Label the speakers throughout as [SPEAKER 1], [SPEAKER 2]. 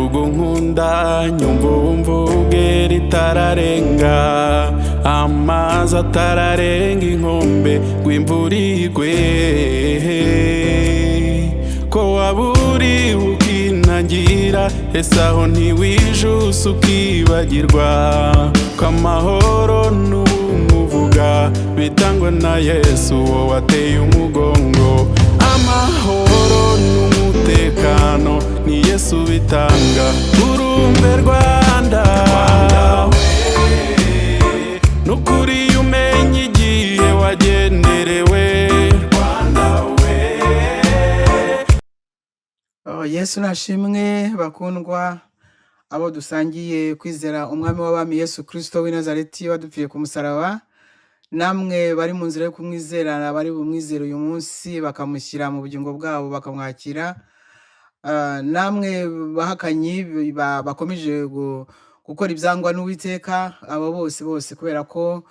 [SPEAKER 1] igihugu nkunda nyumva umvuge ritararenga amazi atararenga inkombe ngw'imvura igwe ko waburi ukinangira ese aho ntiwijuse ukibagirwa ko amahoro n'umuvuga bitangwa na Yesu wo wateye umugongo amahoro n'umutekano ni Yesu bitanga urumve Rwanda nukuri umenye igihe wagenderewe Rwanda
[SPEAKER 2] Yesu nashimwe bakundwa abo dusangiye kwizera umwami w'abami Yesu Kristo w'i Nazareti wadupfiye ku musaraba namwe bari mu nzira yo kumwizera bari bumwizera uyu munsi bakamushyira mu bugingo bwabo bakamwakira namwe bahakanyi bakomeje gukora ibyangwa n'Uwiteka abo bose kubera ko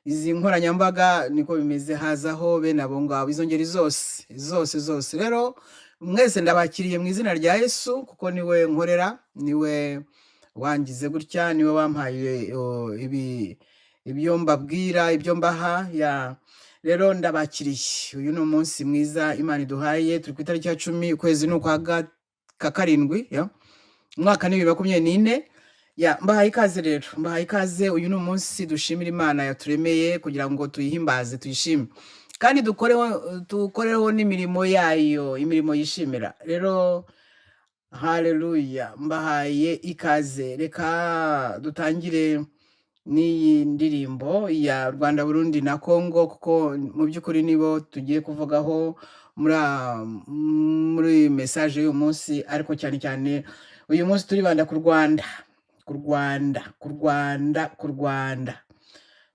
[SPEAKER 2] izi nkoranyambaga niko bimeze hazaho bene abo ngabo izo ngeri zose rero mwese ndabakiriye mu izina rya Yesu kuko niwe nkorera niwe wangize gutya niwe wampaye ibyo mbabwira ibyo mbaha rero ndabakiriye uyu ni umunsi mwiza Imana iduhaye turi ku itariki ya 10 ukwezi n'ukwa karindwi umwaka ni 2024 mbahaye ikaze rero mbahaye ikaze uyu ni umunsi dushimira Imana yaturemeye kugira ngo tuyihimbaze tuyishime kandi dukoreho n'imirimo yayo imirimo yishimira rero haleluya mbahaye ikaze reka dutangire n'iyi ndirimbo ya Rwanda Burundi na Kongo kuko mu by'ukuri nibo tugiye kuvugaho muri message y'uyu munsi ariko cyane uyu munsi turibanda ku Rwanda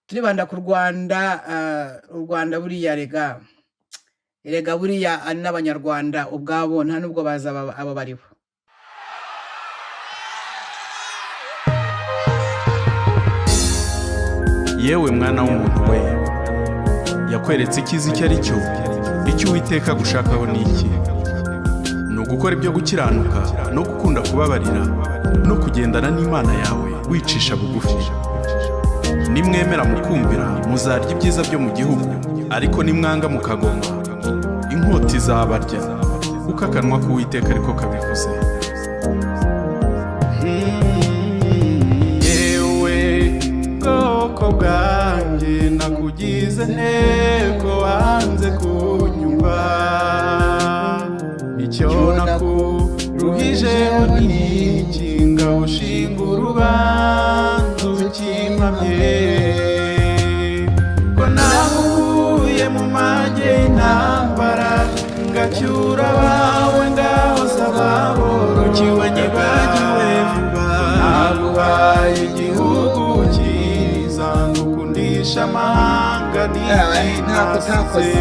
[SPEAKER 2] turibanda ku Rwanda u Rwanda buriya rega buriya n'abanyarwanda ubwabo nta nubwo baza abo baribo
[SPEAKER 1] yewe mwana w'umuntu we yakweretse ikizi icyo ari cyo icyo Uwiteka gushakaho ni iki ni ugukora ibyo gukiranuka no gukunda kubabarira no kugendana n'Imana yawe wicisha bugufi nimwemera mukumvira muzarya ibyiza byo mu gihugu ariko nimwanga mukagoma inkota izabarya kuko akanwa k'Uwiteka ariko kabivuze bwanjye nakugize nteko wanze kunyumva icyo nakuruhijeho n'ikinga ushinga urubanza ukimpamye ko nahuye mu mage y'intambara ngacyura abawe ngahoza ababo ukiwanyibagiwe vuba naguhaye igihugu ngukundisha amahanga n'ikinakoze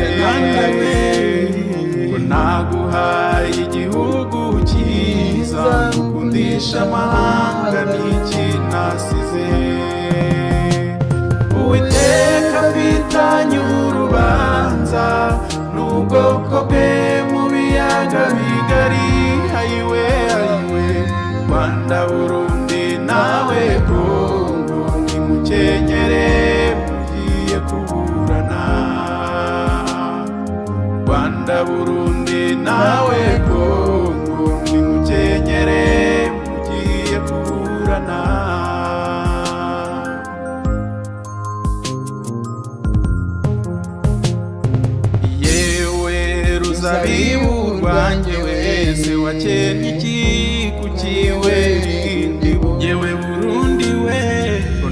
[SPEAKER 1] ko naguhaye igihugu cyiza ngukundisha amahanga n'ikinasize Uwiteka afitanye urubanza n'ubwoko bwe mu biyaga bigari ayiwe Rwanda Burundi nawe Kongo nimukenyere mugiye kuburana Rwanda Burundi nawe Kongo nimukenyere mugiye kuburana yewe ruzabibu rwanjye wese wakennye ikiku kiwe yewe Burundi we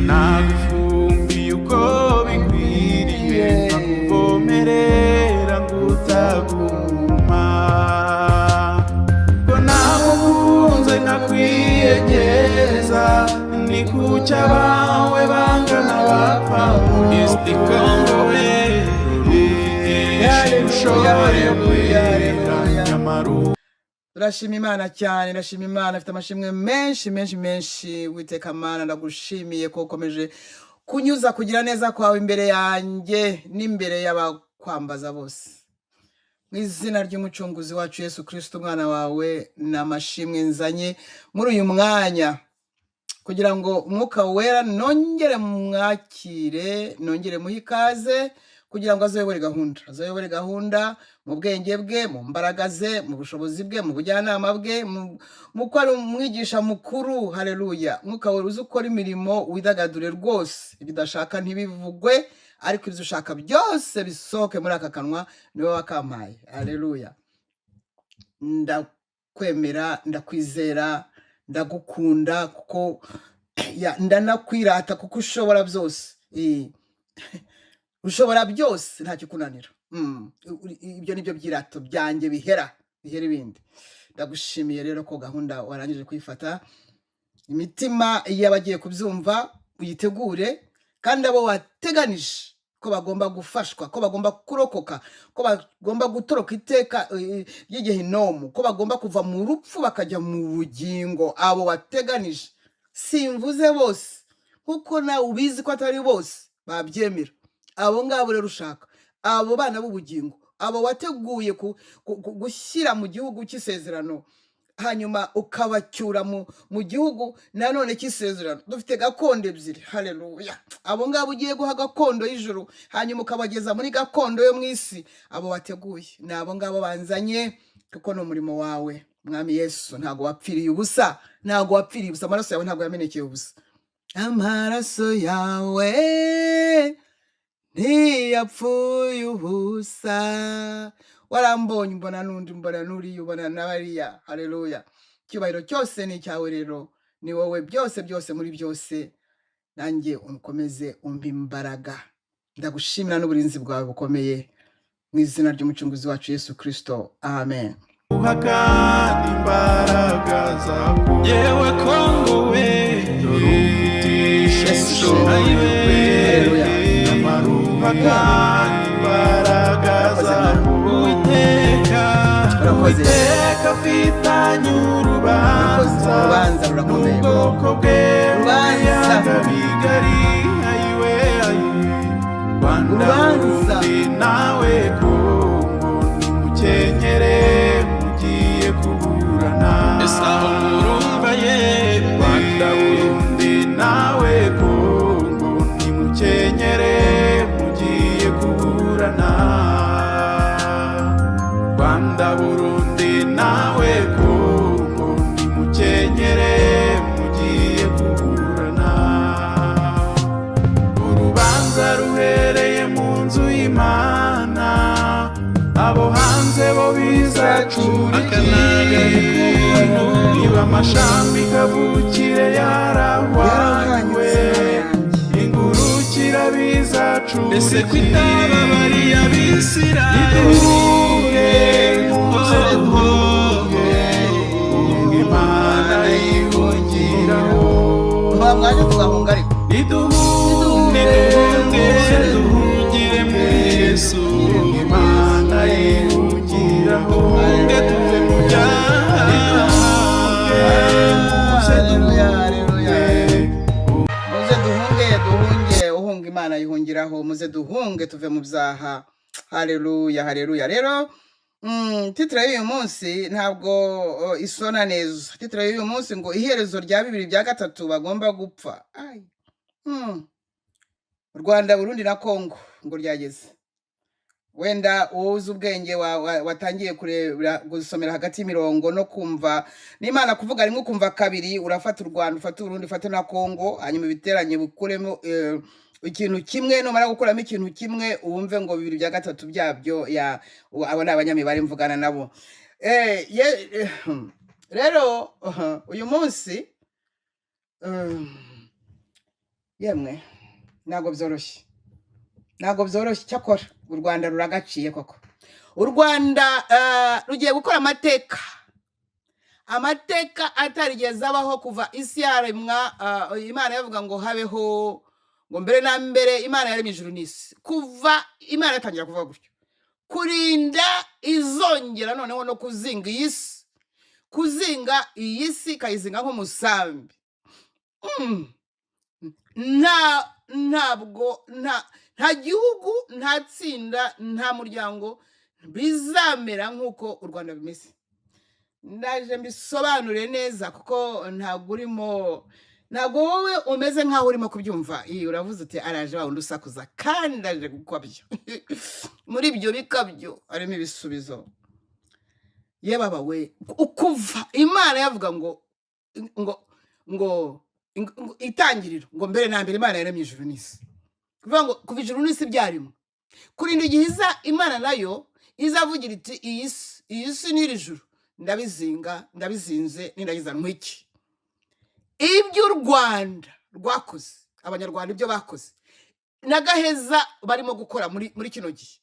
[SPEAKER 1] nagufumbiye uko bikwiriye nkakuvomerera ngutaguma ko namukunze nakwiyegereza ni kucya bawe bangana bapfa East Congo we ushoboye kuyareba nyamaru
[SPEAKER 2] Turashima Imana cyane ndashima Imana afite amashimwe menshi Uwiteka Mana ndagushimiye ko ukomeje kunyuza kugira neza kwawe imbere yanjye n'imbere y'abakwambaza bose mu izina ry'umucunguzi wacu Yesu Kristo umwana wawe n'amashimwe nzanye muri uyu mwanya kugira ngo umwuka wera nongere mwakire, nongere muhe ikaze kugira ngo azayobore gahunda mu bwenge bwe, mu mbaraga ze, mu bushobozi bwe, mu bujyanama bwe, mu ko ari umwigisha mukuru. Haleluya. Umwuka wera uzi ukora imirimo, widagadure rwose, ibyo udashaka ntibivugwe, ariko ibyo ushaka byose bisohoke muri aka kanwa, niwe wakampaye. Haleluya. Ndakwemera, ndakwizera, ndagukunda kuko ndanakwirata kuko ushobora byose. Ushobora byose, nta kikunanira. Ibyo nibyo byirato byanjye bihera ibindi. Ndagushimiye rero ko gahunda warangije kwifata, imitima y'abagiye kubyumva uyitegure, kandi abo wateganije ko bagomba gufashwa, ko bagomba kurokoka, ko bagomba gutoroka iteka ry'igehinomu, ko bagomba kuva mu rupfu bakajya mu bugingo, abo wateganije. Simvuze bose kuko nawe ubizi ko atari bose babyemera. Abo ngabo rero ushaka, abo bana b'ubugingo, abo wateguye gushyira mu gihugu cy'isezerano, hanyuma ukabacyura mu gihugu nanone cy'isezerano. Dufite gakondo ebyiri. Haleluya. Abo ngabo ugiye guha gakondo y'ijuru, hanyuma ukabageza muri gakondo yo mu isi. Abo wateguye ni abo ngabo banzanye, kuko ni umurimo wawe Mwami Yesu. Ntago wapfiriye ubusa, ntago wapfiriye ubusa. Amaraso yawe ntago yamenekeye ubusa. Amaraso yawe ntiyapfuye ubusa. Warambonye, mbona n'undi, mbona n'uriya, ubona n'abariya. Haleluya. Icyubahiro cyose ni icyawe rero, ni wowe byose byose muri byose. Nanjye ukomeze umpa imbaraga. Ndagushimira n'uburinzi bwawe bukomeye, mu izina ry'umucunguzi wacu Yesu Kristo. Amen.
[SPEAKER 1] uhakana imbaraga zako, yewe Kongo we, dore ufite ishusho
[SPEAKER 2] Haleluya.
[SPEAKER 1] uhakana imbaraga zako. Uwiteka afitanye urubanza n'ubwoko bwe bw'ibiyaga bigari. Ayiwe Rwanda Burundi nawe Kongo, nimukenyere mugiye kuburana. Ese aho murumva ye, Rwanda Burundi nawe Kongo, nimukenyere mugiye kuburana. Rwanda Burundi nawe Kongo, nimukenyere mugiye kuburana. Urubanza ruhereye mu nzu y'Imana, abo hanze bo bizacurikiye. Niba amashami kavukire yarahwanywe, ingurukira bizacurikiye. Ese kwitaba bariya Bisirayeli, Imana yihungiraho.
[SPEAKER 2] Mwanya tugahunga ariko
[SPEAKER 1] duhungire muri Yesu. Imana yihungiraho, tuve mu byaha.
[SPEAKER 2] Muze duhunge, uhunga Imana yihungiraho. Muze duhunge tuve mu byaha. Haleluya, haleluya. Rero titire y'uyu munsi ntabwo isona neza. Titire y'uyu munsi ngo iherezo rya 2/3 bagomba gupfa. Rwanda Burundi na Kongo ngo ryageze. Wenda uzi ubwenge watangiye kureba, gusomera hagati y'imirongo no kumva n'Imana kuvuga rimwe ukumva kabiri. Urafata u Rwanda, ufata Burundi, ufata na Kongo, hanyuma ibiteranye bukuremo ikintu kimwe. Numara gukuramo ikintu kimwe wumve ngo 2/3 byabyo abo ni abanyamibare mvugana nabo. Rero uyu munsi yemwe ntago byoroshye, cyakora u Rwanda ruragaciye koko. U Rwanda rugiye gukora amateka atarigeze abaho kuva isi yaremwa. Imana yavuga ngo habeho, ngo mbere na mbere Imana yaremye ijuru n'isi. Kuva Imana yatangira kuvuga gutyo, kurinda izongera noneho no kuzinga iyi si kayizinga nk'umusambi. Ntabwo nta gihugu, nta tsinda, nta muryango, bizamera nk'uko u Rwanda bimeze. Ndaje mbisobanure neza kuko ntabwo wowe umeze nk'aho urimo kubyumva. Uravuze uti araje wa undi usakuza kandi aje gukabya. Muri ibyo bikabyo harimo ibisubizo. Yebaba we ukuva Imana yavuga ngo itangiriro ngo mbere na mbere Imana yaremye ijuru n'isi. Kuvuga ngo kuva ijuru n'isi byarimo. Kurinda igihe Imana nayo izavugira iti iyi si n'iri juru ndabizinze nindagiza ntwiki. Ibyo u Rwanda rwakoze, abanyarwanda ibyo bakoze nagaheza barimo gukora muri kino gihe,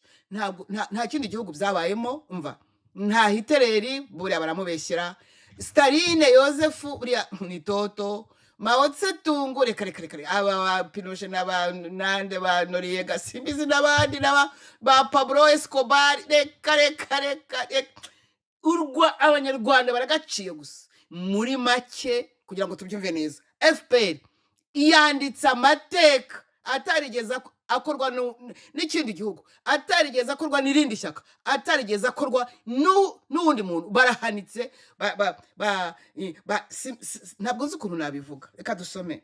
[SPEAKER 2] nta kindi gihugu byabayemo. Umva, nta Hiteleri buriya baramubeshyera, Staline Yosefu buriya ni toto, Mao Tse-tung reka aba Pinochet n'abandi ba Noriega simbizi n'abandi ba Pablo Escobar reka abanyarwanda baragaciye gusa. Muri make kugira ngo tubyumve neza, FPR yanditse amateka atarigeza akorwa n'ikindi gihugu, atarigeza akorwa n'irindi shyaka, atarigeza akorwa n'uwundi muntu. Barahanitse ntabwo nzi ukuntu nabivuga. Reka dusome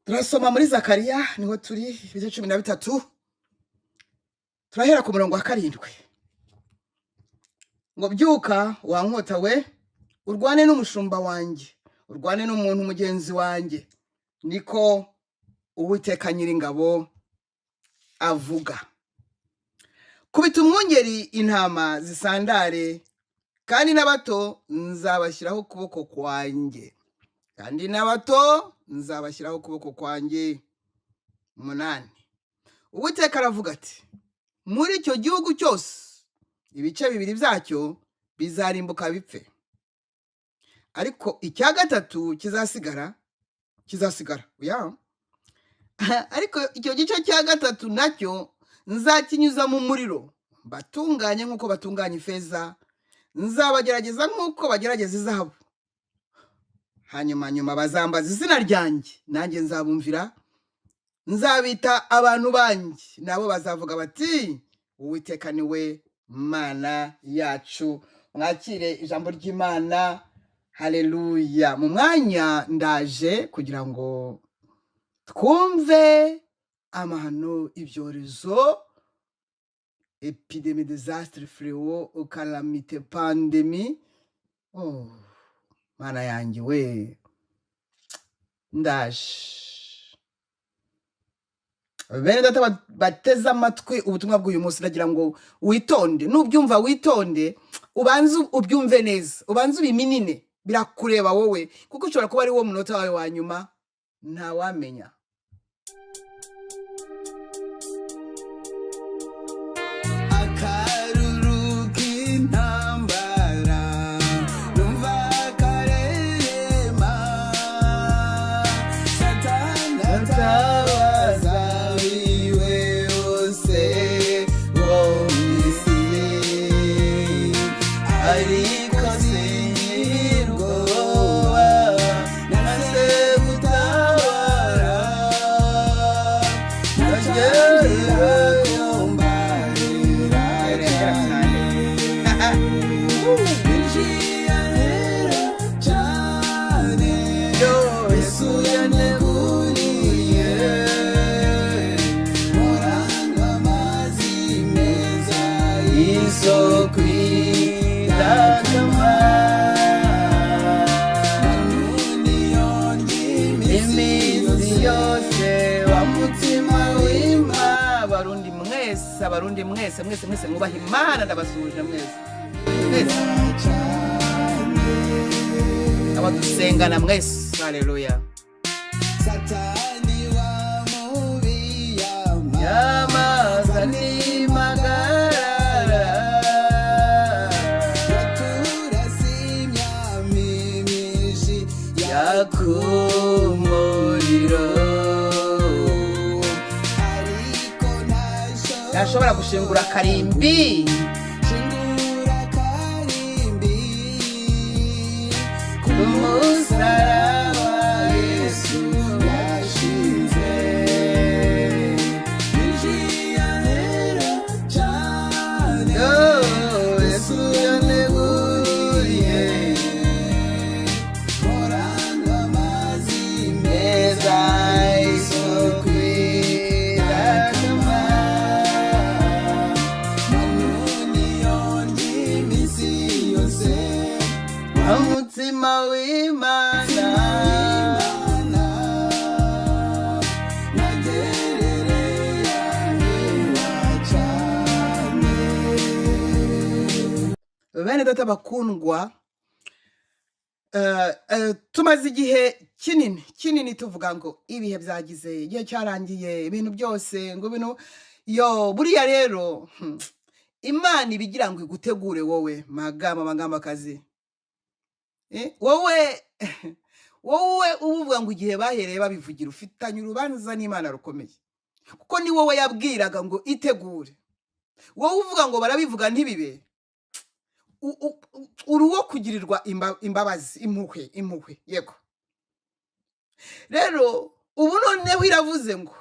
[SPEAKER 2] turasoma muri Zakariya, niho turi ibice 13. Turahera ku murongo wa 7. Ngo byuka wa nkota we, urwane n'umushumba wanjye, urwane n'umuntu mugenzi wanjye, niko Uwiteka Nyiringabo avuga. Kubita umwungeri intama zisandare, kandi n'abato nzabashyiraho ukuboko kwanjye, kandi n'abato nzabashyiraho ukuboko kwanjye. 8. Uwiteka aravuga ati, muri icyo gihugu cyose ibice 2 byacyo bizarimbuka bipfe, ariko icya gatatu kizasigara. Ariko icyo gice cya gatatu nacyo nzakinyuza mu muriro, batunganye nk'uko batunganya ifeza, nzabagerageza nk'uko bagerageza izahabu. Hanyuma bazambaza izina ryanjye, nanjye nzabumvira, nzabita abantu banjye, nabo bazavuga bati Uwiteka ni we Mana yacu. Mwakire ijambo ry'Imana. Haleluya. Mu mwanya ndaje kugira ngo twumve amahano, ibyorezo, epidemie, désastre, fléau, calamité, pandémie. Mana yanjye we, ndaje. Bene data bateze amatwi ubutumwa bw'uyu munsi, nagira ngo witonde. Nubyumva witonde, ubanze ubyumve neza, ubanze ubiminine. Birakureba wowe, kuko ushobora kuba ari wo munota wawe wa nyuma, nta wamenya. Abarundi mwese mwubaha Imana, ndabasuhuje mwese. Abadusengana mwese. Haleluya. Satani wa mubi yamazani magarara, turasinya mimishi yakumuriro. Nashobora gushingura karimbi, kumusaraba Yesu yashize. umutima w'Imana nagerereye cyane. Bene data bakundwa, tumaze igihe kinini tuvuga ngo ibihe byagize, igihe cyarangiye, ibintu byose ngo bino buriya rero Imana ibigira ngo igutegure wowe magambo akazi. Wowe uvuga ngo igihe bahereye babivugira ufitanye urubanza n'Imana rukomeye, kuko ni wowe yabwiraga ngo itegure. Wowe uvuga ngo barabivuga ntibibe, uruwo kugirirwa imbabazi, impuhwe yego. Rero ubu noneho iravuze ngo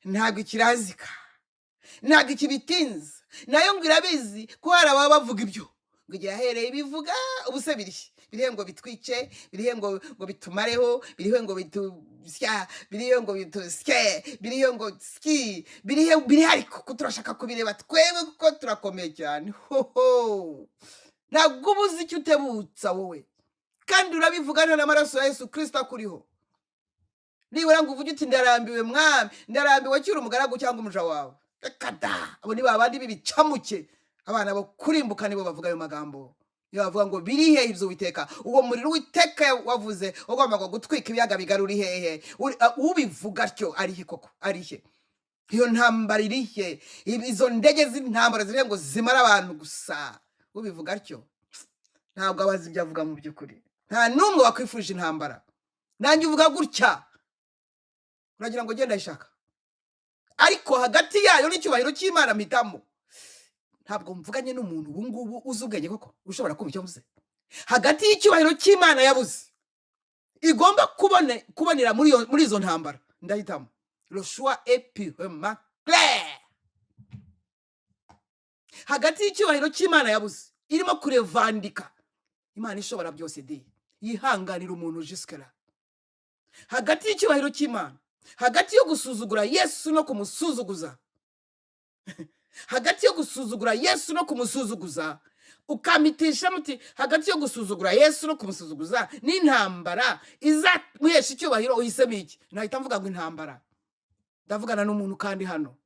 [SPEAKER 2] ntabwo ikirazika, ntabwo ikibitinza, nayo ngo irabizi ko hari ababa bavuga ibyo ngo igihe yahereye ibivuga ubuse birihe ngo bitwice, birihe ngo bitumareho, birihe ngo bitusya, birihe ngo bitusye, birihe ngo ski, birihe ariko kuturashaka kubireba twebwe kuko turakomeye cyane. Ntabwo ubuzi icyo utebutsa wowe, kandi urabivugana n'amaraso ya Yesu Kristo akuriho. Nibura ngo uvuge uti ndarambiwe mwami, ndarambiwe cyura umugaragu cyangwa umuja wawe. Kada abo ni babandi bibicamuke, abana bo kurimbuka nibo bavuga ayo magambo. Yavuga ngo birihe ibyo Uwiteka, uwo muriro Uwiteka wavuze ugomba gutwika ibiyaga bigaruri hehe, ubivuga atyo arihe koko, arihe? Iyo ntambara irihe? Izo ndege z'intambara zire ngo zimara abantu gusa, ubivuga atyo ntabwo abazi ibyo avuga mu by'ukuri. Nta numwe wakwifuje intambara, nanjye uvuga gutya uragira ngo genda ishaka, ariko hagati yayo n'icyubahiro cy'Imana mpitamo. Ntabwo mvuganye n'umuntu ubu ngubu uzi ubwenge koko ushobora kumva icyo mvuze. Hagati y'icyubahiro cy'Imana yabuze igomba kubonera muri izo ntambara, ndahitamo le choix est purement clair. Hagati y'icyubahiro cy'Imana yabuze irimo kurevandika, Imana ishobora byose de yihanganira umuntu jusque là. Hagati y'icyubahiro cy'Imana, hagati yo gusuzugura Yesu no kumusuzuguza, hagati yo gusuzugura Yesu no kumusuzuguza, ukamitisha muti hagati yo gusuzugura Yesu no kumusuzuguza n'intambara izamuhesha icyubahiro, uhisemo iki? Nahita mvuga ngo intambara. Ndavugana n'umuntu kandi hano,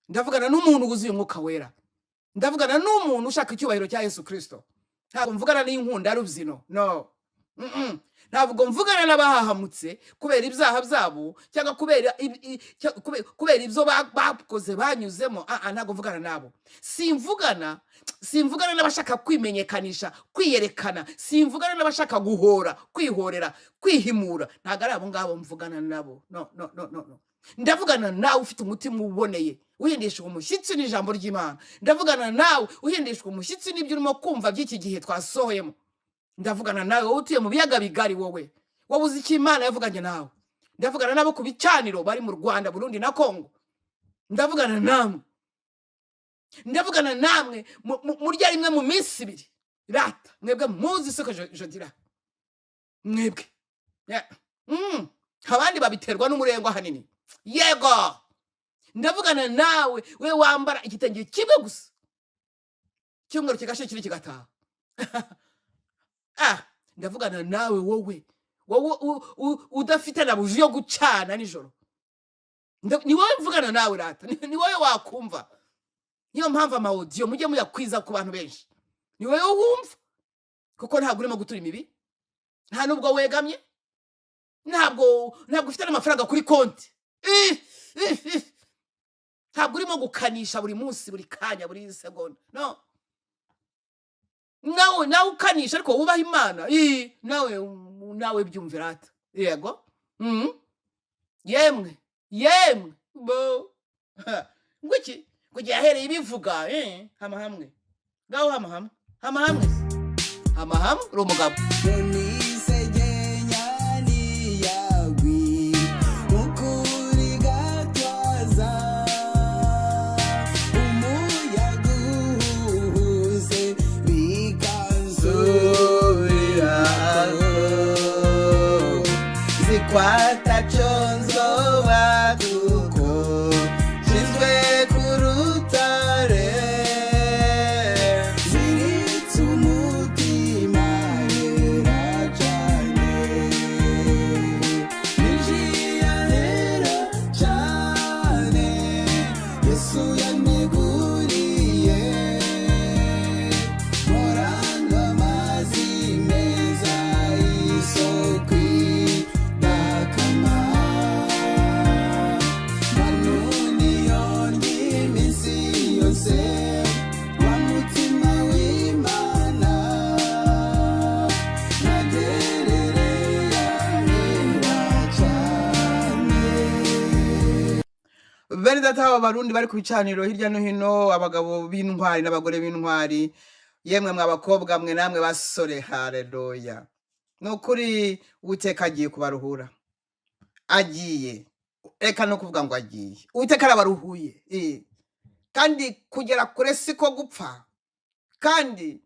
[SPEAKER 2] ndavugana n'umuntu wuzuye Umwuka Wera, ndavugana n'umuntu ushaka icyubahiro cya Yesu Kristo. Ntabwo mvugana n'inkunda rubzino, no. Ntabwo mvugana n'abahahamutse kubera ibyaha byabo cyangwa kubera ibyo bakoze banyuzemo. Ntabwo mvugana nabo. Simvugana n'abashaka kwimenyekanisha, kwiyerekana. Simvugana n'abashaka guhora, kwihorera, kwihimura. Ntabwo ari abo ngabo mvugana nabo, no. Ndavugana nawe ufite umutima uboneye, uhindishwa umushyitsi n'ijambo ry'Imana. Ndavugana nawe uhindishwa umushyitsi n'ibyo urimo kumva by'iki gihe twasohoyemo. Ndavugana nawe utuye mu biyaga bigari, wowe wabuze icyo Imana yavuganye nawe. Ndavugana nabo ku bicaniro bari mu Rwanda, Burundi na Kongo. Ndavugana namwe murya rimwe mu minsi ibiri rata, mwebwe muzi soko jodira mwebwe. Abandi babiterwa n'umurengo hanini, yego. Ndavugana nawe we wambara igitenge kimwe gusa, cyumweru kigashe kiri kigataha. Ndavugana nawe wowe udafite na buji yo gucana nijoro. Ni wowe mvugana nawe rata, ni wowe wakumva. Niyo mpamvu amaudio mujye muyakwiza ku bantu benshi, ni wowe wumva, kuko ntabwo urimo gutura imibi, nta nubwo wegamye, ntabwo ufite n'amafaranga kuri konti, ntabwo urimo gukanisha buri munsi, buri kanya, buri segonda, no. Nawe ukanisha ariko wubaha Imana, nawe byumvira ata, yego. Yemwe bo ngwiki kugira yahereye ibivuga, hama hamwe ngaho, hama hamwe uri umugabo. Kwata chonzo watuko shizwe kurutare ziritsu mutima ye aba barundi bari ku bicaniro hirya no hino, abagabo b'intwari n'abagore b'intwari, yemwe mw'abakobwa mwe namwe basore, haleluya. Nukuri Uwiteka agiye kubaruhura, agiye, reka no kuvuga ngo agiye, Uwiteka arabaruhuye, kandi kugera kure siko gupfa, kandi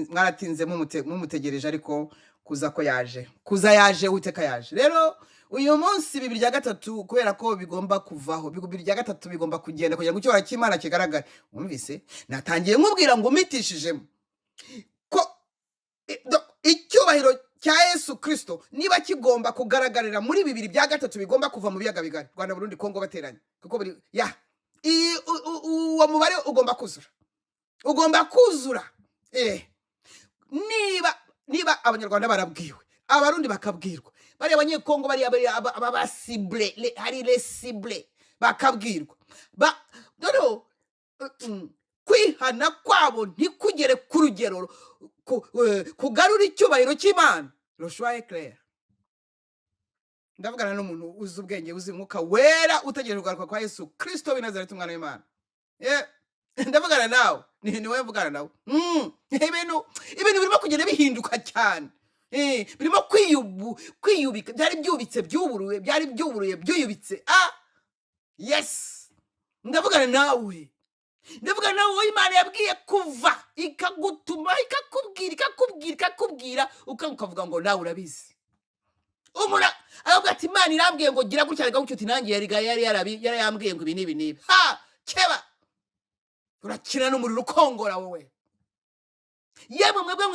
[SPEAKER 2] mwaratinze mumutegereje, ariko kuza ko yaje, Uwiteka yaje. Rero uyu munsi 2/3 kubera ko bigomba kuvaho, 2/3 bigomba kugenda kugira ngo icyubahiro cy'Imana kigaragare. Mwumvise natangiye nkubwira ngo umitishijemo ko icyubahiro cya Yesu Kristo niba kigomba kugaragarira muri 2/3 bigomba kuva mu biyaga bigari, Rwanda, Burundi, Kongo bateranye, kuko buri uwo mubare ugomba kuzura. Niba abanyarwanda barabwiwe, abarundi bakabwirwa, bari abanyekongo, bari abasible, hari les cible bakabwirwa, noneho kwihana kwabo ntikugere ku rugero kugarura icyubahiro cy'Imana. Le choix est clair. Ndavugana n'umuntu uzi ubwenge, uzi Mwuka Wera, utegereje kugaruka kwa Yesu Kristo w'i Nazareti, umwana w'Imana. Ndavugana nawe, ni wowe mvugana nawe. Ibintu birimo kugenda bihinduka cyane, birimo kwiyubika, byari byuburuye byuyubitse. Yes, ndavugana nawe Imana yabwiye kuva, ikagutuma, ikakubwira ukavuga ngo nawe urabizi. Umura aravuga ati Imana irambwiye ngo gira gutya, rega gutyo, nanjye yari yambwiye ngo ibi nibi. Keba urakina n'umuriro ukongora wowe. Yemwe mwebwe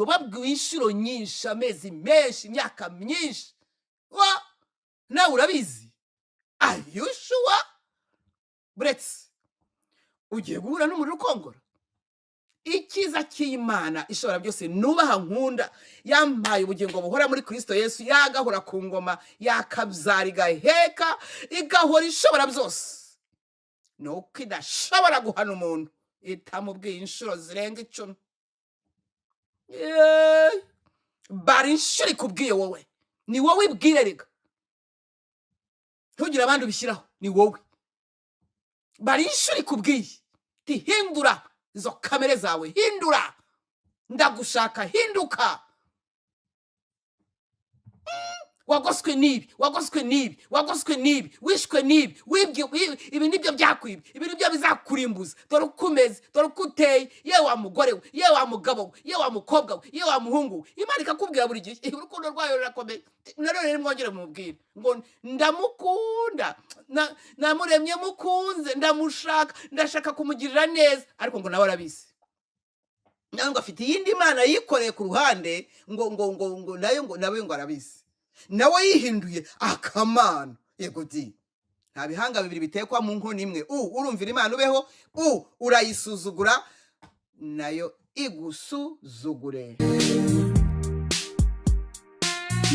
[SPEAKER 2] babwiwe inshuro nyinshi, amezi menshi, imyaka myinshi, nawe urabizi. Are you sure? Buretse ugiye guhura n'umuriro ukongora. Ikiza cy'Imana ishobora byose, nubaha nkunda, yampaye ubugingo buhora muri Kristo Yesu, yagahora ku ngoma, yakabyara igaheka, igahora ishobora byose. Nuko idashobora guhana umuntu itamubwiye inshuro zirenga 10. Bari inshuro ikubwiye wowe, ni wowe ibwire, rega ntugire abandi ubishyiraho, ni wowe. Bari inshuro ikubwiye ti hindura izo kamere zawe, hindura, ndagushaka, hinduka. Wagoswe nibi, wishwe nibi, ibi nibyo byakwibye, ibi nibyo bizakurimbuza. Dore ukumeze, dore ukuteye, yewe wa mugore we, yewe wa mugabo we, yewe wa mukobwa we, yewe wa muhungu we. Imana ikakubwira buri gihe, urukundo rwayo rurakomeye. Rero mwongere mumubwire ngo ndamukunda, namuremye mukunze, ndamushaka, ndashaka kumugirira neza, ariko ngo nawe arabizi. Ngo afite iyindi Imana yikoreye ku ruhande, ngo nawe ngo arabizi. Nawe yihinduye akamana. Yego di, nta bihanga bibiri bitekwa mu nkono imwe. Urumvira Imana ubeho, urayisuzugura nayo igusuzugure.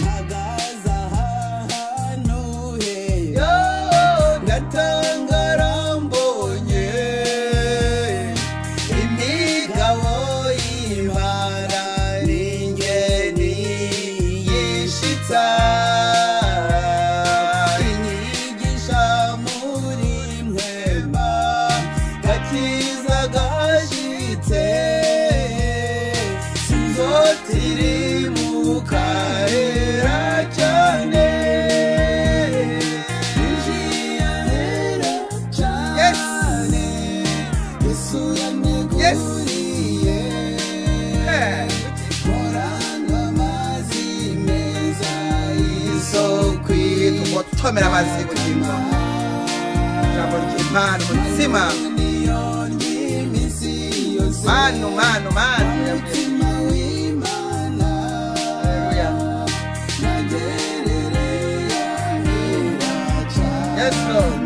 [SPEAKER 2] Magaza hano he, ndatangara mbonye imigabo y'Imana, ninjye niyishitsa, inyigisha muri mwema, gakiza gashitse, sinzotirimuka hera cyane, injira cyane, Yesu yameguriye, korana amazi meza y'isoko, tugotomera amazi y'ubugingo, ijambo ry'Imana umutima, manu umutima w'Imana. Yes, Lord.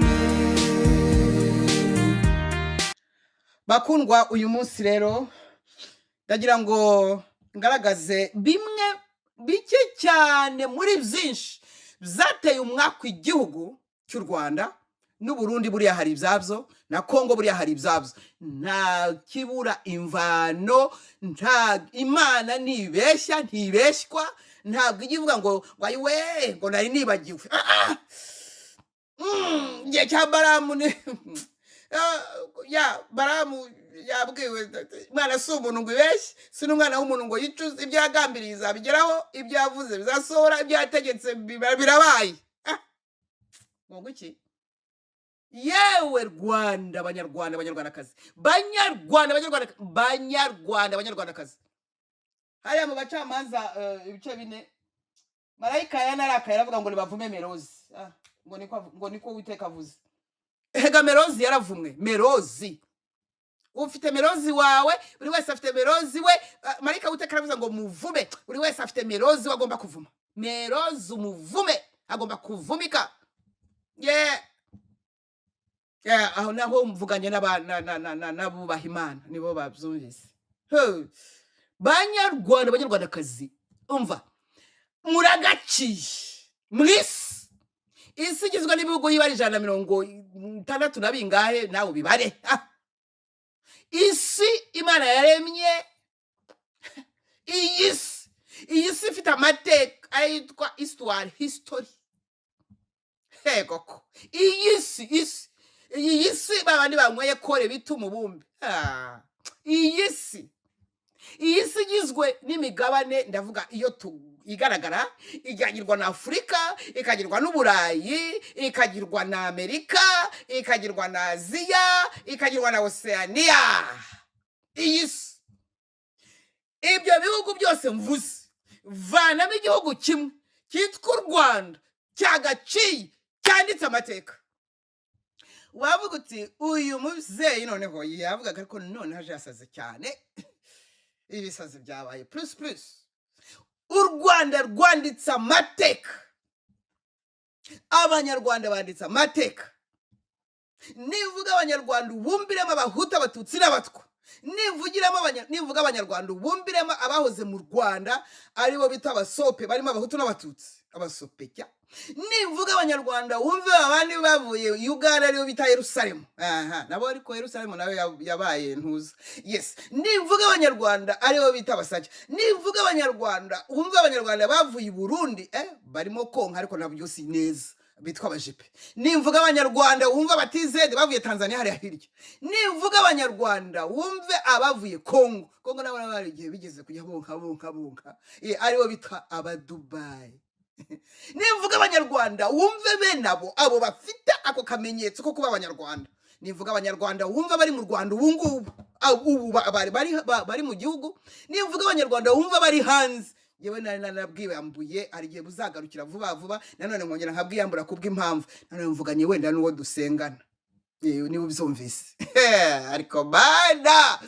[SPEAKER 2] Bakundwa, uyu munsi rero ndagira ngo ngaragaze bimwe bike cyane muri byinshi zateye umwaka igihugu cy'u Rwanda n'u Burundi. Buriya hari ibyabyo, na Kongo buriya hari ibyabyo, nta kibura imvano, nta Imana ntibeshya ntibeshywa, ntabwo ijya ivuga ngo we ngo nari nibagiwe. Igihe cya Baramu Baramu yabwiwe Imana si umuntu ngo ibeshye, si n'umwana w'umuntu ngo yicuze, ibyo yagambiriye izabigeraho, ibyo yavuze bizasohora, ibyo yategetse birabaye. Ngo iki? Yewe Rwanda, Abanyarwanda, Abanyarwandakazi, Abanyarwandakazi, hariya mu bacamanza ibice 4 marayika yanarakaye aravuga ngo nibavume Merozi. ngo niko Uwiteka avuze. Ega Merozi yaravumwe. Merozi, ufite Merozi wawe, buri wese afite Merozi we. Marayika Uwiteka aravuze ngo muvume, buri wese afite Merozi we agomba kuvuma. Merozi umuvume, agomba kuvumika. Aho naho mvuganye n'abubaha Imana nibo babyumvise. Banyarwanda, Abanyarwandakazi, umva muragaciye mwisi. Isi igizwe n'ibihugu yibari 160 na bingahe, nawe bibare. Isi Imana yaremye, iyi si ifite amateka ayitwa histoire, history. Koko iyi si babandi banyweye kore bita umubumbe. Iyi si igizwe n'imigabane, ndavuga iyo igaragara, ikagirwa na Afurika, ikagirwa n'Uburayi, ikagirwa na Amerika, ikagirwa na Aziya, ikagirwa na Oceania. Iyi si, ibyo bihugu byose mvuze, vanamo igihugu kimwe cyitwa u Rwanda, cyagaciye, cyanditse amateka. Wavuga uti uyu mubyeyi noneho yavugaga ko none haje yasaze cyane, ibisazi byabaye plus. U Rwanda rwanditse amateka, Abanyarwanda banditse amateka. Nivuga Abanyarwanda ubumbiremo Abahutu, Abatutsi n'Abatwa. Nivuga Abanyarwanda ubumbiremo abahoze mu Rwanda aribo bita abasope, barimo Abahutu n'Abatutsi, abasopekya. Nivuga Abanyarwanda wumve abandi bavuye Uganda aribo bita Yerusalemu. Nabo ariko Yerusalemu nawe yabaye ntuza. Nivuga Abanyarwanda aribo bita Abasajya. Nivuga Abanyarwanda wumve Abanyarwanda bavuye i Burundi, barimo konka ariko nabyo si neza, bitwa Abajipe. Nivuga Abanyarwanda wumve Abatizede bavuye Tanzania hariya hirya. Nivuga Abanyarwanda wumve abavuye Kongo nabo bari igihe bigeze kujya bonka aribo bita Abadubai. Nivuga Abanyarwanda wumve bene abo bafite ako kamenyetso ko kuba Abanyarwanda. Nivuga Abanyarwanda wumve bari mu Rwanda ubu bari mu gihugu. Nivuga Abanyarwanda wumve bari hanze. Yewe nabwiyambuye ari gihe buzagarukira vuba, nanone nkongera nkabwiyambura kubw'impamvu. Nanone mvuganye wenda n'uwo dusengana. Niba ubyumvise. Ariko bana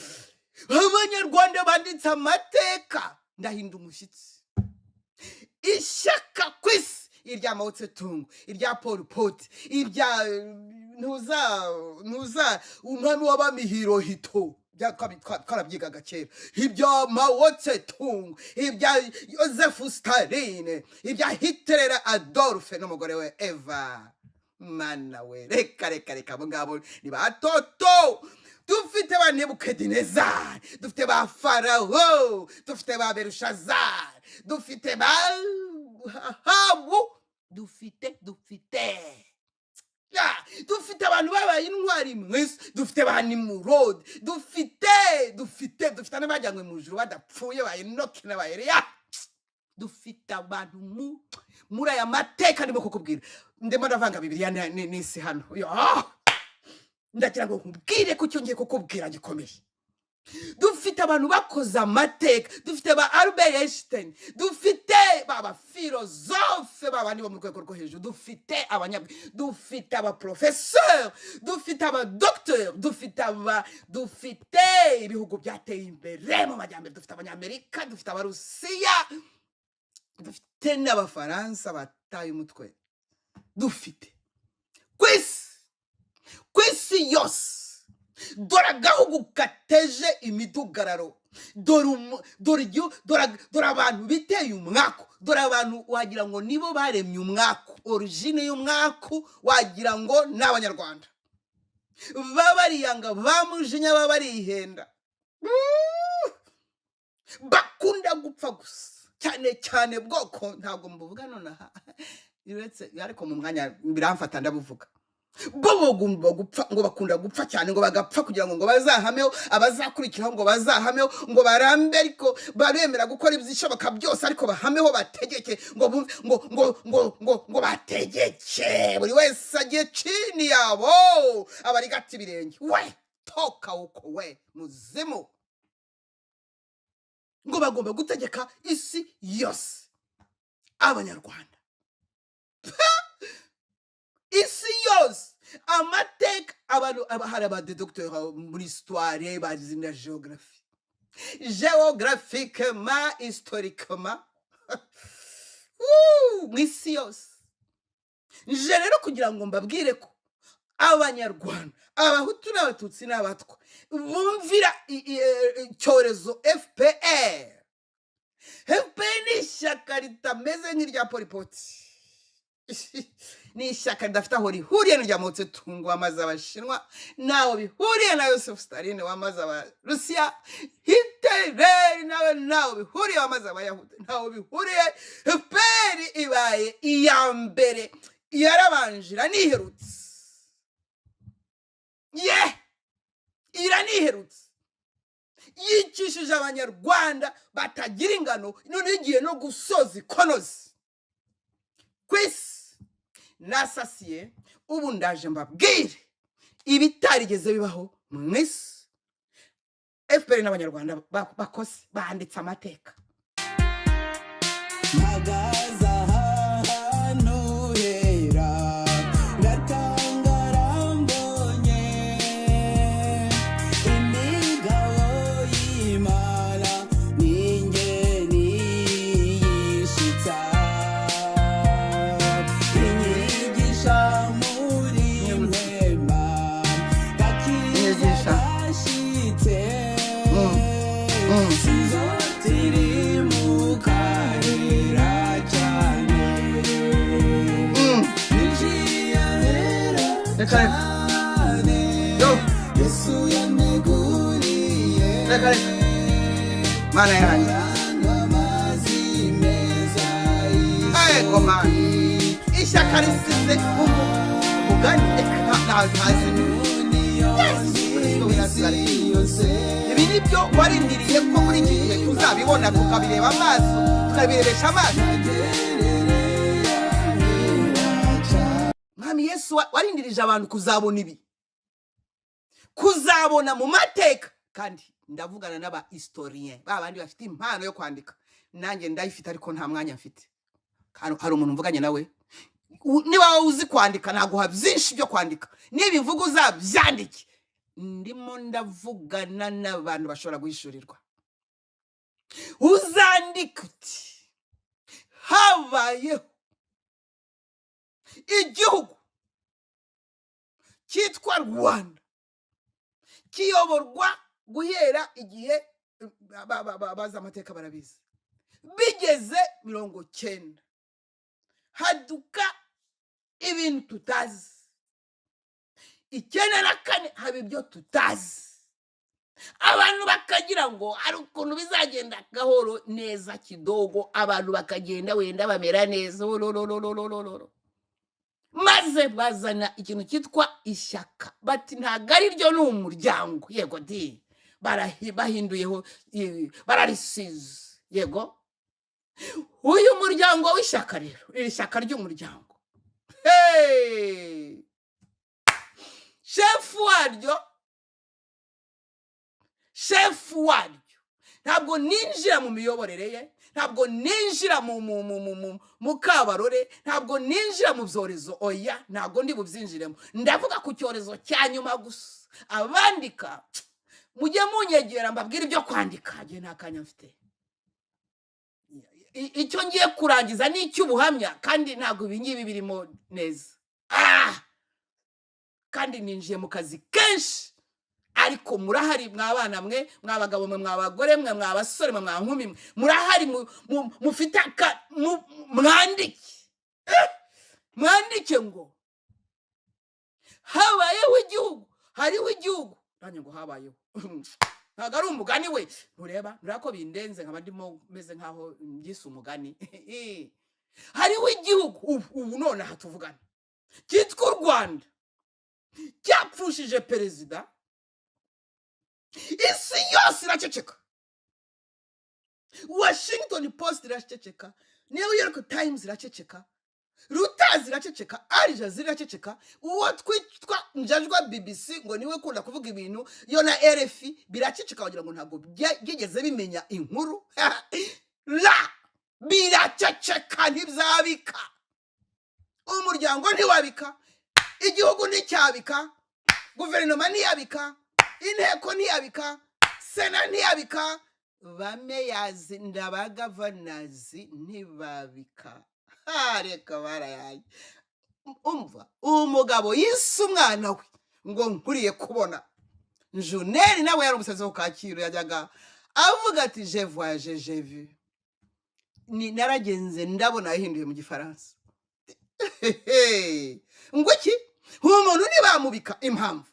[SPEAKER 2] Abanyarwanda banditse amateka, ndahinda umushyitsi. Ishyaka kwisi irya Mao Tse-tung, irya Pol Pot, irya ntuza umwami w'abami Hirohito, twarabyigaga kera, ibya Mao Tse-tung, ibya Joseph Stalin, ibya Hitler Adolphe n'umugore we Eva. Mana we, reka abo ngabo ni batoto. Dufite ba Nebukadinezari, dufite ba Farawo, dufite ba Berushazari, dufite ba Habu, dufite abantu babaye intwari mwese, dufite ba Nimurodi, dufite n'abajyanywe mu ijuru badapfuye, ba Enoki na ba Eliya. Dufite abantu muri aya mateka ndimo kukubwira. Ndimo ndavanga Bibiliya n'isi hano. Ndagira ngo nkubwire ko cyo ngiye kukubwira gikomeye. Dufite abantu bakoze amateka, dufite ba Albert Einstein, dufite ba filozofe babandi bo mu rwego rwo hejuru, dufite aba professeur, dufite aba docteur, dufite ibihugu byateye imbere mu majyambere, dufite Abanyamerika, dufite Abarusiya, dufite n'Abafaransa bataye umutwe. Dufite kwisi yose, dore agahugu gateje imidugararo, dore abantu biteye umwaku, dore abantu wagira ngo nibo baremye umwaku, origine y'umwaku wagira ngo n'Abanyarwanda. Babariyanga, bamujinya, babarihenda, bakunda gupfa gusa, cyane cyane bwoko ntabwo mbuvuga nonaha uretse ariko mu mwanya biramfata ndabuvuga bo bagomba gupfa ngo bakunda gupfa cyane ngo bagapfa kugira ngo bazahameho abazakurikiraho ngo bazahameho ngo barambe ariko baremera gukora ibyishoboka byose ariko bahameho bategeke ngo bategeke buri wese agiye chini yabo abarigati ibirenge we toka uko we muzimu ngo bagomba gutegeka isi yose abanyarwanda isi yose amateka abantu hari abade docteur muri histoire bazi na géographie géographiquement historiquement mwisi yose nje rero kugira ngo mbabwire ko abanyarwanda abahutu n'abatutsi n'abatwa bumvira icyorezo FPR ni ishyaka ritameze nk'irya polipoti ni ishyaka ridafite aho rihuriye n'irya Mao Tse-tung wamaze abashinwa nawe bihuriye na Joseph Stalin wamaze abarusiya Hitler nawe bihuriye wamaze abayahudi nawe bihuriye FPR ibaye iya mbere yarabanjira niherutse iraniherutse yicishije abanyarwanda batagira ingano none igiye no gusoza ikonozi kwisi nasasiye ubu ndaje mbabwire ibitarigeze bibaho mwisi FPR n'abanyarwanda bakoze banditse amateka magaza hano hera gatangara mbonye imigabo y'Imana n'ingeni yishitsa inyigisha muri mwema bakirigisha bashitse sizotiri mukarira cyane Yesu yaneguriye mana yanjye ego mana ishyaka risize umugani ntazi ibi nibyo warindiriye ko muri iki gihe tuzabibona tukabireba amaso tukabirebesha amaso mwami Yesu warindirije abantu kuzabona ibi kuzabona mu mateka kandi ndavugana n'aba historien babandi bafite impano yo kwandika nanjye ndayifite ariko nta mwanya mfite hari umuntu mvuganye nawe niba uzi kwandika naguha byinshi byo kwandika niba mvuga uzabyandike ndimo ndavugana n'abantu bashobora guhishurirwa uzandika uti habayeho igihugu cyitwa Rwanda kiyoborwa guhera igihe baza amateka barabizi bigeze 90 haduka ibintu tutazi 94 haba ibyo tutazi abantu bakagira ngo ari ukuntu bizagenda gahoro neza kidogo abantu bakagenda wenda bamera neza maze bazana ikintu cyitwa ishyaka bati ntago ari ryo n'umuryango yego di bahinduyeho bararisize yego uyu muryango w'ishyaka rero iri shyaka ry'umuryango shefu waryo ntabwo ninjira mu miyoborere ye ntabwo ninjira mu kabarore ntabwo ninjira mu byorezo oya ntabwo ndi bubyinjiremo ndavuga ku cyorezo cya nyuma gusa abandika mujye munyegera mbabwira ibyo kwandika ngiye nta kanya mfite icyo ngiye kurangiza ni icy'ubuhamya kandi ntabwo ibingibi birimo neza kandi ninjiye mu kazi kenshi ariko murahari mwabana mwe mwabagabo mwe mwabagore mwe mwabasore mwe mwankumi mwe murahari mufite mwandike ngo habayeho igihugu hariho igihugu nanjye ngo habayeho ntabwo ari umugani we. Ntureba ko bindenze nkaba ndimo meze nkaho ngise umugani. Hariho igihugu ubu none aha tuvugana cyitwa u Rwanda cyapfushije perezida, isi yose iraceceka. Washington Post iraceceka, New York Times iraceceka, Reuters iraceceka, Al Jazeera iraceceka, uwo twitwa njajwa BBC ngo niwe kunda kuvuga ibintu yo na RFI biraceceka, wagira ngo ntabwo byigeze bimenya inkuru. La biraceceka ntibyabika, umuryango ntiwabika, igihugu nticyabika, guverinoma ntiyabika, inteko ntiyabika, sena ntiyabika, bameyazi ndabagavanazi ntibabika. Reka barayaye. Umva umugabo yise umwana we ngo nkuriye kubona. Juneri nawe yari umusazi wo Kacyiru, yajyaga avuga ati je voyage je vu, ni naragenze ndabona yahinduye mu gifaransa. Ngo iki umuntu ntibamubika impamvu